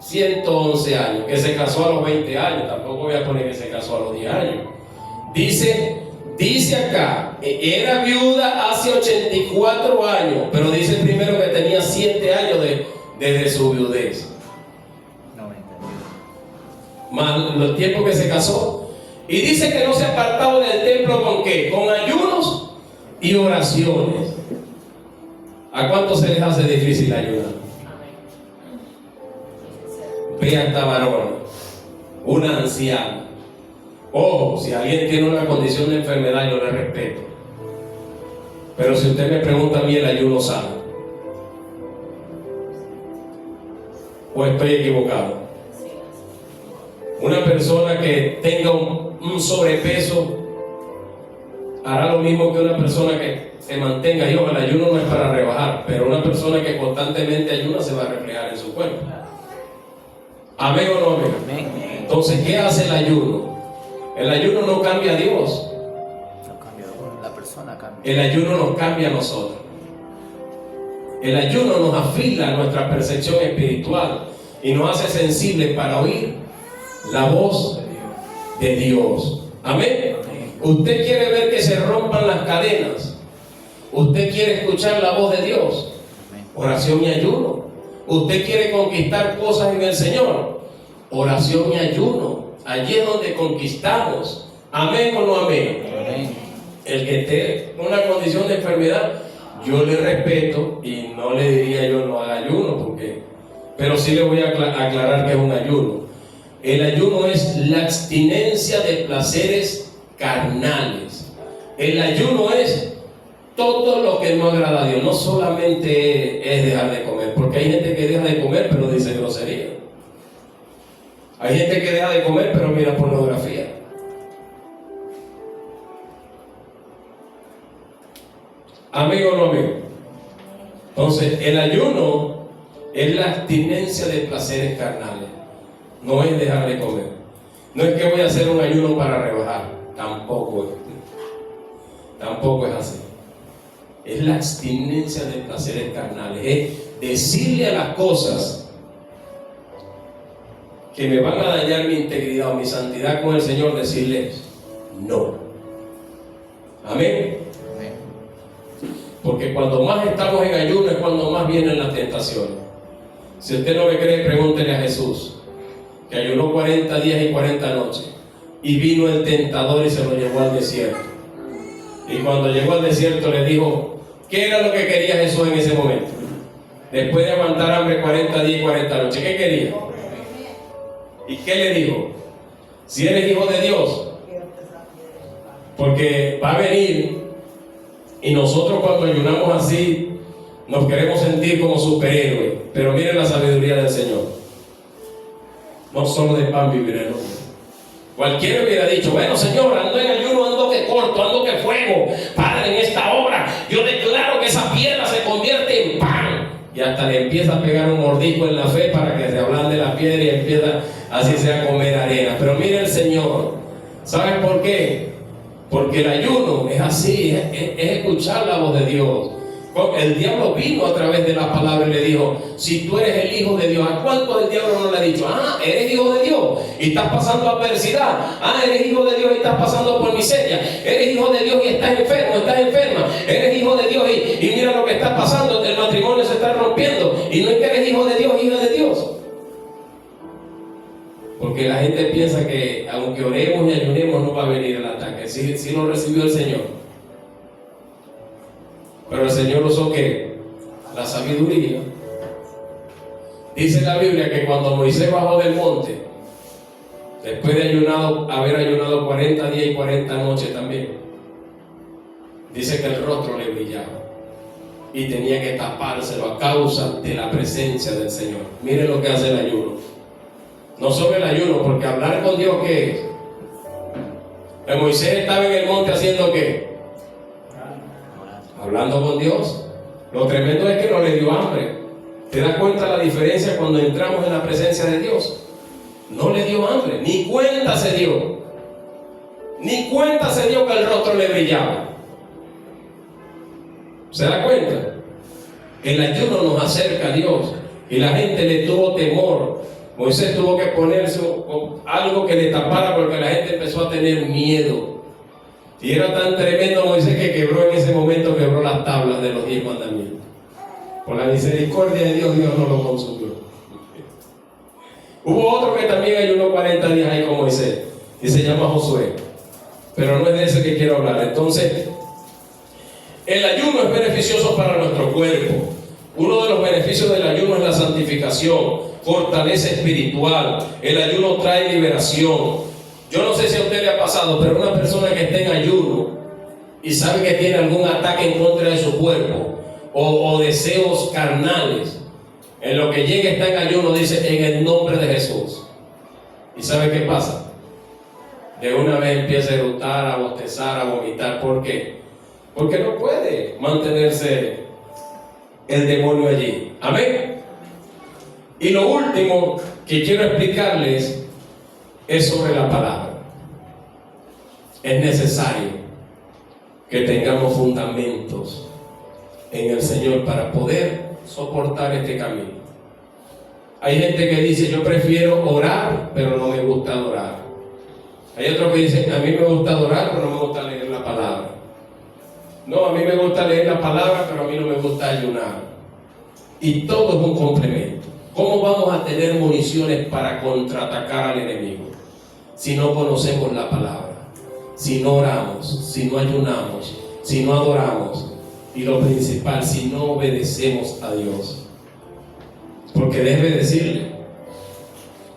111 años. Que se casó a los 20 años. Tampoco voy a poner que se casó a los 10 años. Dice acá, era viuda hace 84 años. Pero dice primero que tenía 7 años desde su viudez. Más los tiempos que se casó. Y dice que no se apartaba del templo ¿con qué? Con ayunos y oraciones. ¿A cuántos se les hace difícil ayunar? Ve a esta varona, una anciana. Ojo, si alguien tiene una condición de enfermedad, yo le respeto. Pero si usted me pregunta a mí, el ayuno sana. ¿O estoy equivocado? Una persona que tenga un sobrepeso hará lo mismo que una persona que se mantenga. Yo, el ayuno no es para rebajar, pero una persona que constantemente ayuna se va a reflejar en su cuerpo. ¿Amén o no amén? Amén. Entonces, ¿qué hace el ayuno? El ayuno no cambia a Dios. No cambia uno, la persona cambia. El ayuno nos cambia a nosotros. El ayuno nos afila nuestra percepción espiritual y nos hace sensibles para oír la voz de Dios. Amén. Usted quiere ver que se rompan las cadenas. Usted quiere escuchar la voz de Dios. Oración y ayuno. Usted quiere conquistar cosas en el Señor. Oración y ayuno. Allí es donde conquistamos. Amén o no amén. Amén. El que esté en una condición de enfermedad, yo le respeto y no le diría yo no haga ayuno, pero sí le voy a aclarar que es un ayuno. El ayuno es la abstinencia de placeres carnales. El ayuno es todo lo que no agrada a Dios. No solamente es dejar de comer, porque hay gente que deja de comer pero dice grosería. Hay gente que deja de comer pero mira pornografía. Amigo o no amigo. Entonces, el ayuno es la abstinencia de placeres carnales. No es dejar de comer. No es que voy a hacer un ayuno para rebajar. Tampoco es así. Es la abstinencia de placeres carnales. Es decirle a las cosas que me van a dañar mi integridad o mi santidad con el Señor, decirles no. Amén. Porque cuando más estamos en ayuno es cuando más vienen las tentaciones. Si usted no me cree, pregúntele a Jesús, que ayunó 40 días y 40 noches, y vino el tentador y se lo llevó al desierto. Y cuando llegó al desierto le dijo, ¿qué era lo que quería Jesús en ese momento? Después de aguantar hambre 40 días y 40 noches, ¿qué quería? ¿Y qué le dijo? Si eres hijo de Dios, porque va a venir, y nosotros cuando ayunamos así nos queremos sentir como superhéroes, pero miren la sabiduría del Señor. No solo de pan vivirá el hombre. Cualquiera hubiera dicho, bueno Señor, ando en ayuno, ando que corto, ando que fuego. Padre, en esta hora yo declaro que esa piedra se convierte en pan. Y hasta le empieza a pegar un mordisco en la fe para que se ablande la piedra y empieza así sea a comer arena. Pero mire el Señor, ¿saben por qué? Porque el ayuno es así, es escuchar la voz de Dios. El diablo vino a través de la palabra y le dijo, si tú eres el hijo de Dios, ¿a cuánto el diablo no le ha dicho? Ah, eres hijo de Dios y estás pasando adversidad. Ah, eres hijo de Dios y estás pasando por miseria. Eres hijo de Dios y estás enfermo, estás enferma. Eres hijo de Dios y mira lo que está pasando, el matrimonio se está rompiendo. Y no es que eres hijo de Dios, hija de Dios. Porque la gente piensa que aunque oremos y ayunemos no va a venir el ataque. Sí lo recibió el Señor. Pero el Señor usó ¿qué? La sabiduría. Dice la Biblia que cuando Moisés bajó del monte, después de haber ayunado 40 días y 40 noches también, dice que el rostro le brillaba. y tenía que tapárselo a causa de la presencia del Señor. Miren lo que hace el ayuno. No solo el ayuno, porque hablar con Dios, ¿qué es? El Moisés estaba en el monte haciendo ¿qué? Hablando con Dios. Lo tremendo es que no le dio hambre. ¿Te das cuenta la diferencia cuando entramos en la presencia de Dios? No le dio hambre, ni cuenta se dio. Ni cuenta se dio que el rostro le brillaba. ¿Se da cuenta? El ayuno nos acerca a Dios y la gente le tuvo temor. Moisés tuvo que ponerse algo que le tapara porque la gente empezó a tener miedo. Y era tan tremendo Moisés que quebró en ese momento, quebró las tablas de los 10 mandamientos. Por la misericordia de Dios, Dios no lo consumió. Hubo otro que también ayunó 40 días ahí con Moisés y se llama Josué. Pero no es de ese que quiero hablar. Entonces, el ayuno es beneficioso para nuestro cuerpo. Uno de los beneficios del ayuno es la santificación, fortaleza espiritual. El ayuno trae liberación. Yo no sé si a usted le ha pasado, pero una persona que esté en ayuno y sabe que tiene algún ataque en contra de su cuerpo o deseos carnales, en lo que llega está en ayuno, dice en el nombre de Jesús. ¿Y sabe qué pasa? De una vez empieza a eructar, a bostezar, a vomitar. ¿Por qué? Porque no puede mantenerse el demonio allí. Amén. Y lo último que quiero explicarles es sobre la palabra. Es necesario que tengamos fundamentos en el Señor para poder soportar este camino. Hay gente que dice: yo prefiero orar, pero no me gusta adorar. Hay otros que dicen: a mí me gusta adorar, pero no me gusta leer la palabra. No, a mí me gusta leer la palabra, pero a mí no me gusta ayunar. Y todo es un complemento. ¿Cómo vamos a tener municiones para contraatacar al enemigo si no conocemos la palabra? Si no oramos, si no ayunamos, si no adoramos, y lo principal, si no obedecemos a Dios. Porque debe decirle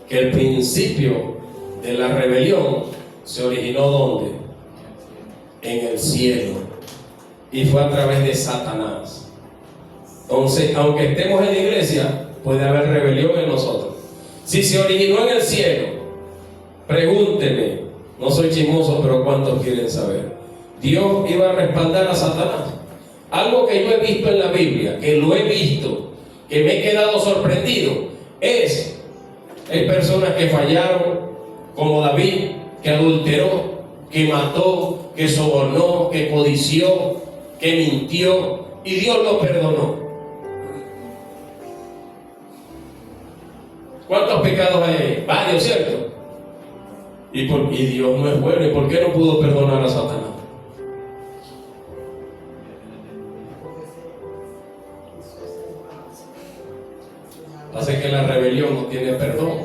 que el principio de la rebelión se originó ¿dónde? En el cielo, y fue a través de Satanás. Entonces, aunque estemos en la iglesia, puede haber rebelión en nosotros. Si se originó en el cielo, pregúnteme, no soy chismoso, pero ¿cuántos quieren saber? Dios iba a respaldar a Satanás. Algo que yo he visto en la Biblia, que lo he visto, que me he quedado sorprendido, es: hay personas que fallaron, como David, que adulteró, que mató, que sobornó, que codició, que mintió, y Dios lo perdonó. ¿Cuántos pecados hay ahí? Varios, ¿cierto? Y Dios no es bueno. ¿Y por qué no pudo perdonar a Satanás? Hace que la rebelión no tiene perdón.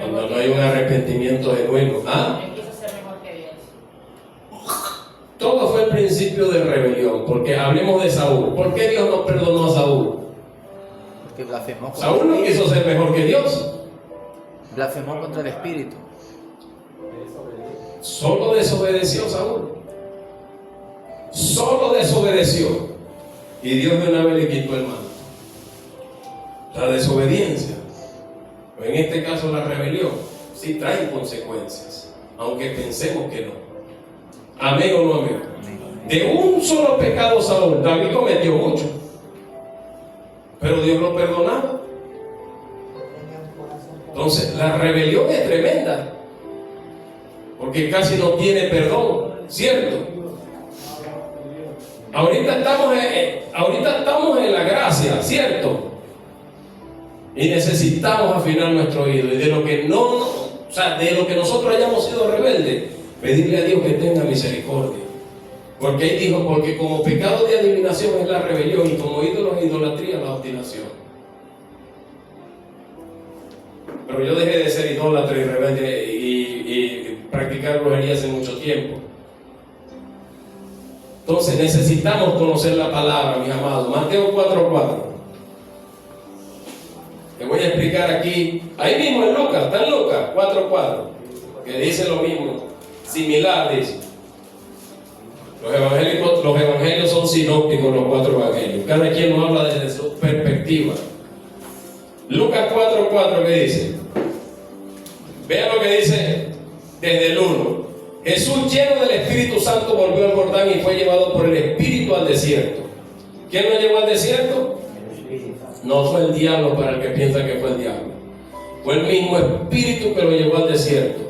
Cuando no hay un arrepentimiento genuino. ¿Ah? Todo fue el principio de rebelión. Porque hablemos de Saúl. ¿Por qué Dios no perdonó a Saúl? Porque blasfemó. Saúl no quiso ser mejor que Dios. Blasfemó contra el Espíritu. Solo desobedeció Saúl. Solo desobedeció. Y Dios de una vez le quitó el mando. La desobediencia, o en este caso la rebelión, sí trae consecuencias, aunque pensemos que no. Amén o no amén. De un solo pecado Saúl, David cometió mucho, pero Dios lo perdonaba. Entonces la rebelión es tremenda, porque casi no tiene perdón, ¿cierto? Ahorita estamos en la gracia, ¿cierto? Y necesitamos afinar nuestro oído, y de lo que de lo que nosotros hayamos sido rebeldes, pedirle a Dios que tenga misericordia. Porque ahí dijo: porque como pecado de adivinación es la rebelión, y como ídolos e idolatría la obstinación. Pero yo dejé de ser idólatra y rebelde y practicar brujería hace mucho tiempo. Entonces necesitamos conocer la palabra, mis amados. Mateo 4:4. Te voy a explicar aquí, ahí mismo en Lucas, está en Lucas 4:4, que dice lo mismo, similar dice. Los evangelios son sinópticos, los 4 evangelios. Cada quien nos habla desde su perspectiva. Lucas 4:4, ¿qué dice? Vean lo que dice desde el 1. Jesús, lleno del Espíritu Santo, volvió al Jordán y fue llevado por el Espíritu al desierto. ¿Quién lo llevó al desierto? No fue el diablo, para el que piensa que fue el diablo. Fue el mismo Espíritu que lo llevó al desierto.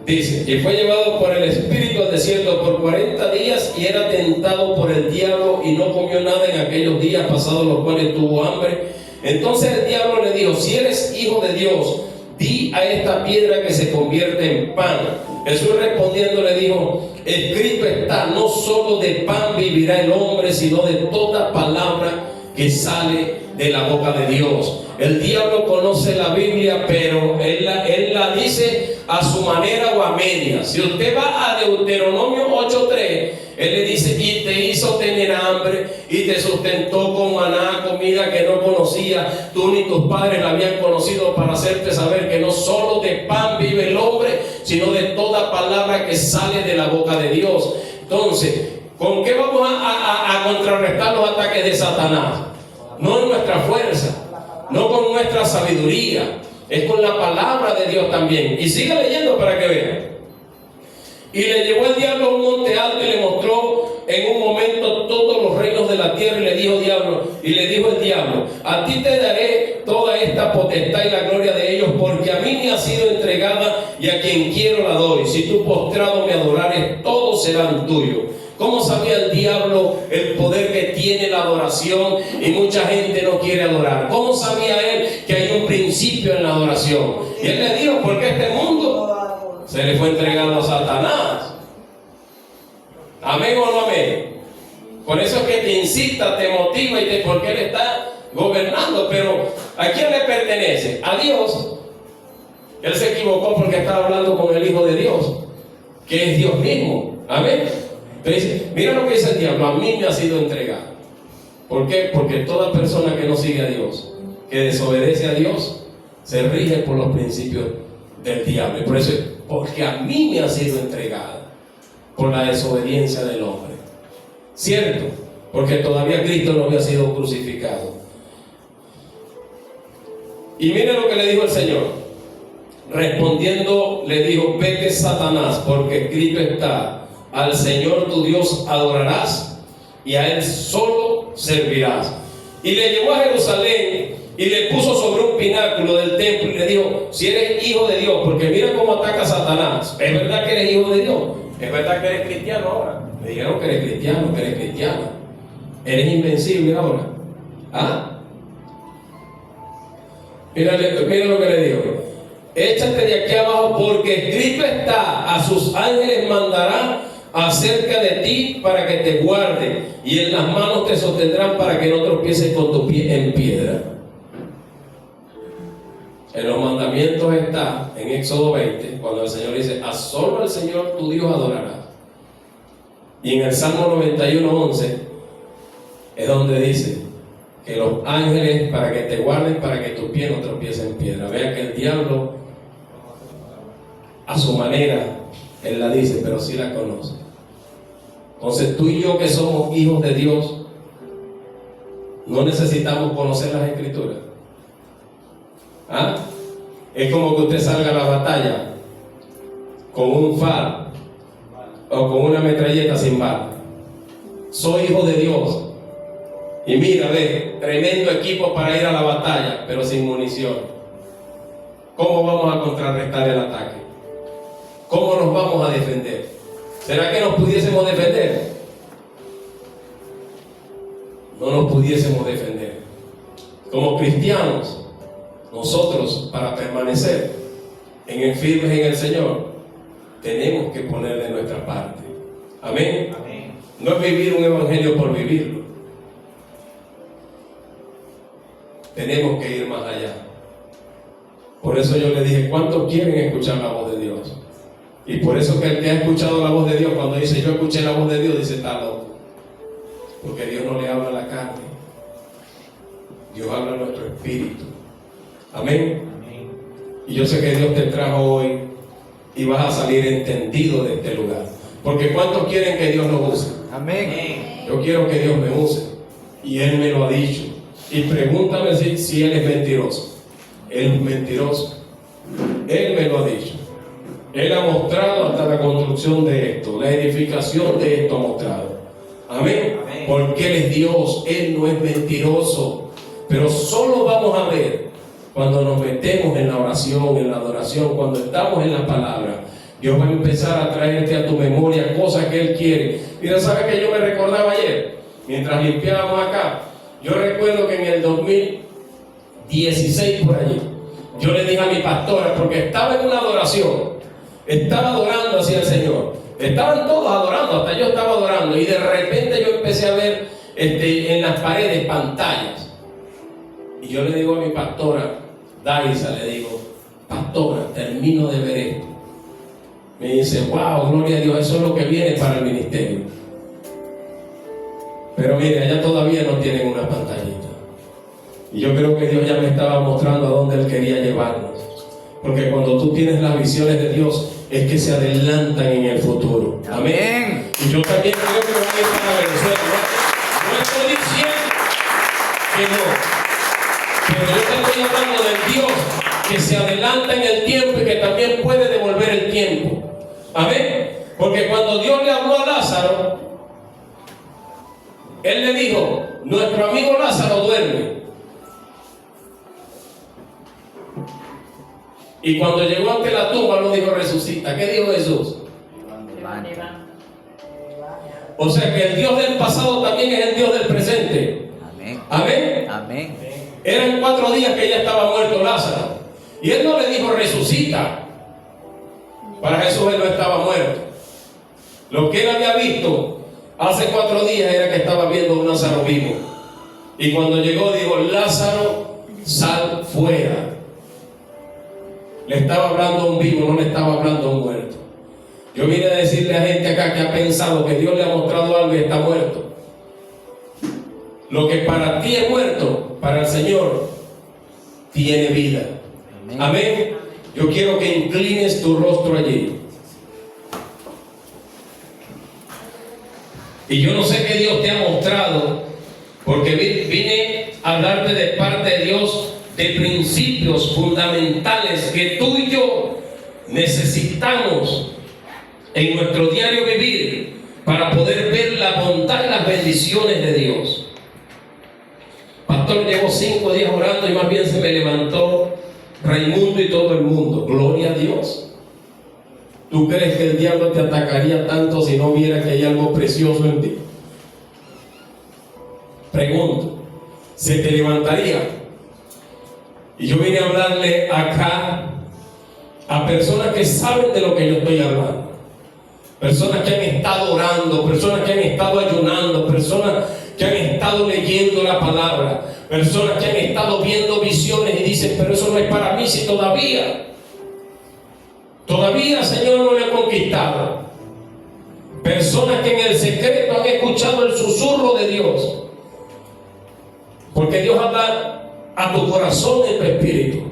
Dice, y fue llevado por el Espíritu al desierto por 40 días y era tentado por el diablo y no comió nada en aquellos días pasados los cuales tuvo hambre. Entonces el diablo le dijo, si eres hijo de Dios, di a esta piedra que se convierte en pan. Jesús respondiendo le dijo, escrito está, no solo de pan vivirá el hombre, sino de toda palabra que sale de la boca de Dios. El diablo conoce la Biblia, pero él la dice a su manera o a medias. Si usted va a Deuteronomio 8:3, él le dice, y te hizo tener hambre, y te sustentó con maná, comida que no conocía, tú ni tus padres la habían conocido, para hacerte saber que no solo de pan vive el hombre, sino de toda palabra que sale de la boca de Dios. Entonces, ¿con qué vamos a contrarrestar los ataques de Satanás? No en nuestra fuerza, no con nuestra sabiduría, es con la palabra de Dios también. Y sigue leyendo para que vean. Y le llevó el diablo a un monte alto y le mostró en un momento todos los reinos de la tierra, y le dijo el diablo, a ti te daré toda esta potestad y la gloria de ellos, porque a mí me ha sido entregada y a quien quiero la doy. Si tú postrado me adorares, todos serán tuyos. ¿Cómo sabía el diablo el poder que tiene la adoración y mucha gente no quiere adorar? ¿Cómo sabía él que hay un principio en la adoración? Y él le dijo, porque este mundo se le fue entregado a Satanás. ¿Amén o no amén? Por eso es que te incita, te motiva porque él está gobernando. Pero ¿a quién le pertenece? A Dios. Él se equivocó porque estaba hablando con el Hijo de Dios, que es Dios mismo. Amén. Pero dice, mira lo que dice el diablo, a mí me ha sido entregado. ¿Por qué? Porque toda persona que no sigue a Dios, que desobedece a Dios, se rige por los principios del diablo. Y por eso, porque a mí me ha sido entregada por la desobediencia del hombre. ¿Cierto? Porque todavía Cristo no había sido crucificado. Y mire lo que le dijo el Señor. Respondiendo, le dijo, vete Satanás, porque escrito está, al Señor tu Dios adorarás y a Él solo servirás. Y le llevó a Jerusalén y le puso sobre un pináculo del templo y le dijo, si eres hijo de Dios, porque mira cómo ataca a Satanás. ¿Es verdad que eres hijo de Dios? ¿Es verdad que eres cristiano ahora? Me dijeron que eres cristiano, que eres cristiana. ¿Eres invencible ahora? ¿Ah? Mira lo que le digo. Échate de aquí abajo, porque escrito está, a sus ángeles mandará acerca de ti para que te guarden, y en las manos te sostendrán para que no tropieces con tu pie en piedra. En los mandamientos está, en Éxodo 20, cuando el Señor dice, a solo al Señor tu Dios adorarás. Y en el Salmo 91:11 es donde dice que los ángeles para que te guarden, para que tu pie no tropiece en piedra. Vea que el diablo, a su manera, él la dice, pero sí la conoce. Entonces tú y yo, que somos hijos de Dios, no necesitamos conocer las Escrituras. ¿Ah? Es como que usted salga a la batalla con un far o con una metralleta sin bala. Soy hijo de Dios. Y mira, ve, tremendo equipo para ir a la batalla, pero sin munición. ¿Cómo vamos a contrarrestar el ataque? ¿Cómo nos vamos a defender? ¿Será que nos pudiésemos defender? No nos pudiésemos defender. Como cristianos, nosotros, para permanecer firmes en el Señor, tenemos que poner de nuestra parte. Amén. Amén. No es vivir un evangelio por vivirlo. Tenemos que ir más allá. Por eso yo le dije, ¿cuántos quieren escuchar la voz de Dios? Y por eso que el que ha escuchado la voz de Dios, cuando dice yo escuché la voz de Dios, dice está loco. Porque Dios no le habla a la carne. Dios habla a nuestro espíritu. Amén. Y yo sé que Dios te trajo hoy y vas a salir entendido de este lugar. Porque ¿cuántos quieren que Dios los use? Amén. Yo quiero que Dios me use. Y Él me lo ha dicho. Y pregúntame si Él es mentiroso. Él es mentiroso. Él me lo ha dicho. Él ha mostrado hasta la construcción de esto, la edificación de esto ha mostrado. Amén. Amén. Porque Él es Dios, Él no es mentiroso. Pero solo vamos a ver cuando nos metemos en la oración, en la adoración, cuando estamos en la palabra. Dios va a empezar a traerte a tu memoria cosas que Él quiere. Mira, ¿sabes que yo me recordaba ayer? Mientras limpiábamos acá. Yo recuerdo que en el 2016 por allí, yo le dije a mi pastora, porque estaba en una adoración, estaba adorando hacia el Señor, estaban todos adorando, hasta yo estaba adorando, y de repente yo empecé a ver en las paredes pantallas, y yo le digo a mi pastora, Daisa, le digo, pastora, termino de ver esto. Me dice, wow, gloria a Dios, eso es lo que viene para el ministerio. Pero mire, allá todavía no tienen una pantallita. Y yo creo que Dios ya me estaba mostrando a dónde Él quería llevarnos. Porque cuando tú tienes las visiones de Dios, es que se adelantan en el futuro. Amén. Y yo también creo que van a ir para Venezuela. No estoy diciendo que no. Pero yo te estoy hablando del Dios que se adelanta en el tiempo y que también puede devolver el tiempo. Amén. Porque cuando Dios le habló a Lázaro, Él le dijo, nuestro amigo Lázaro duerme. Y cuando llegó ante la tumba, no dijo resucita. ¿Qué dijo Jesús? O sea que el Dios del pasado también es el Dios del presente. Amén. Amén. Amén. Eran 4 días que ya estaba muerto Lázaro. Y Él no le dijo resucita. Para Jesús Él no estaba muerto. Lo que Él había visto hace 4 días era que estaba viendo a un Lázaro vivo. Y cuando llegó dijo, Lázaro, sal fuera. Le estaba hablando a un vivo, no le estaba hablando a un muerto. Yo vine a decirle a gente acá que ha pensado que Dios le ha mostrado algo y está muerto. Lo que para ti es muerto, para el Señor tiene vida. Amén. Amén. Yo quiero que inclines tu rostro allí. Y yo no sé qué Dios te ha mostrado, porque vine a hablarte de parte de Dios de principios fundamentales que tú y yo necesitamos en nuestro diario vivir para poder ver la bondad y las bendiciones de Dios. Pastor, llevo 5 días orando y más bien se me levantó Raimundo y todo el mundo. Gloria a Dios. ¿Tú crees que el diablo te atacaría tanto si no viera que hay algo precioso en ti? Pregunto, ¿se te levantaría? Y yo vine a hablarle acá a personas que saben de lo que yo estoy hablando. Personas que han estado orando, personas que han estado ayunando, personas que han estado leyendo la palabra, personas que han estado viendo visiones y dicen, pero eso no es para mí, si todavía Señor no le ha conquistado. Personas que en el secreto han escuchado el susurro de Dios. Porque Dios habla a tu corazón y tu espíritu.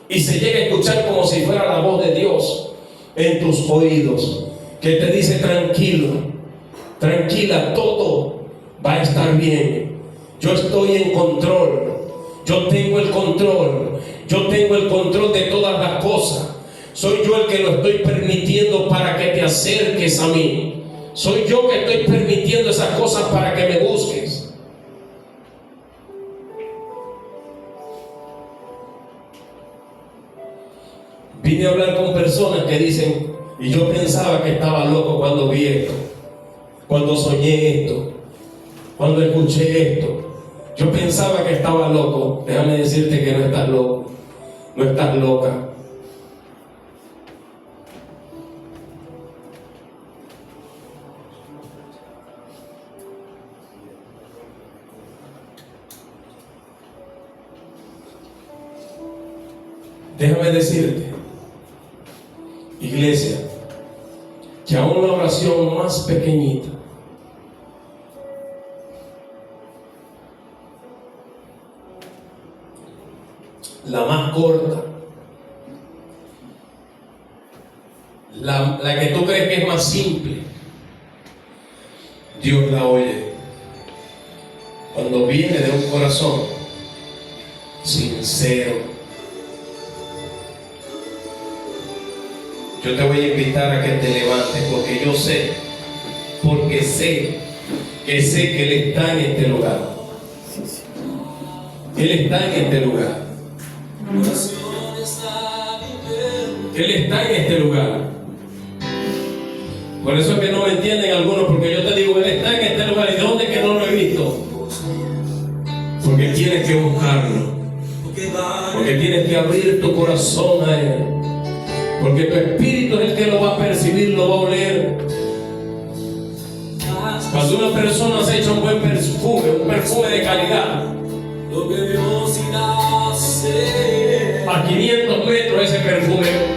Y se llega a escuchar como si fuera la voz de Dios en tus oídos. Que te dice tranquilo, tranquila, todo va a estar bien. Yo estoy en control. Yo tengo el control. Yo tengo el control de todas las cosas. Soy yo el que lo estoy permitiendo para que te acerques a mí. Soy yo que estoy permitiendo esas cosas para que me busques. Vine a hablar con personas que dicen, y yo pensaba que estaba loco cuando vi esto, cuando soñé esto, cuando escuché esto. Yo pensaba que estaba loco. Déjame decirte que no estás loco, no estás loca. Déjame decirte, iglesia, que aún la oración más pequeñita, la más corta, la que tú crees que es más simple, Dios la oye. Cuando viene de un corazón sincero. Yo te voy a invitar a que te levantes, porque yo sé, que Él está en este lugar. Él está en este lugar. Él está en este lugar. Por eso es que no me entienden algunos, porque yo te digo, Él está en este lugar. ¿Y de dónde es que no lo he visto? Porque tienes que buscarlo. Porque tienes que abrir tu corazón a Él. Porque tu espíritu es el que lo va a percibir, lo va a oler. Cuando una persona se echa un buen perfume de calidad, a 500 metros ese perfume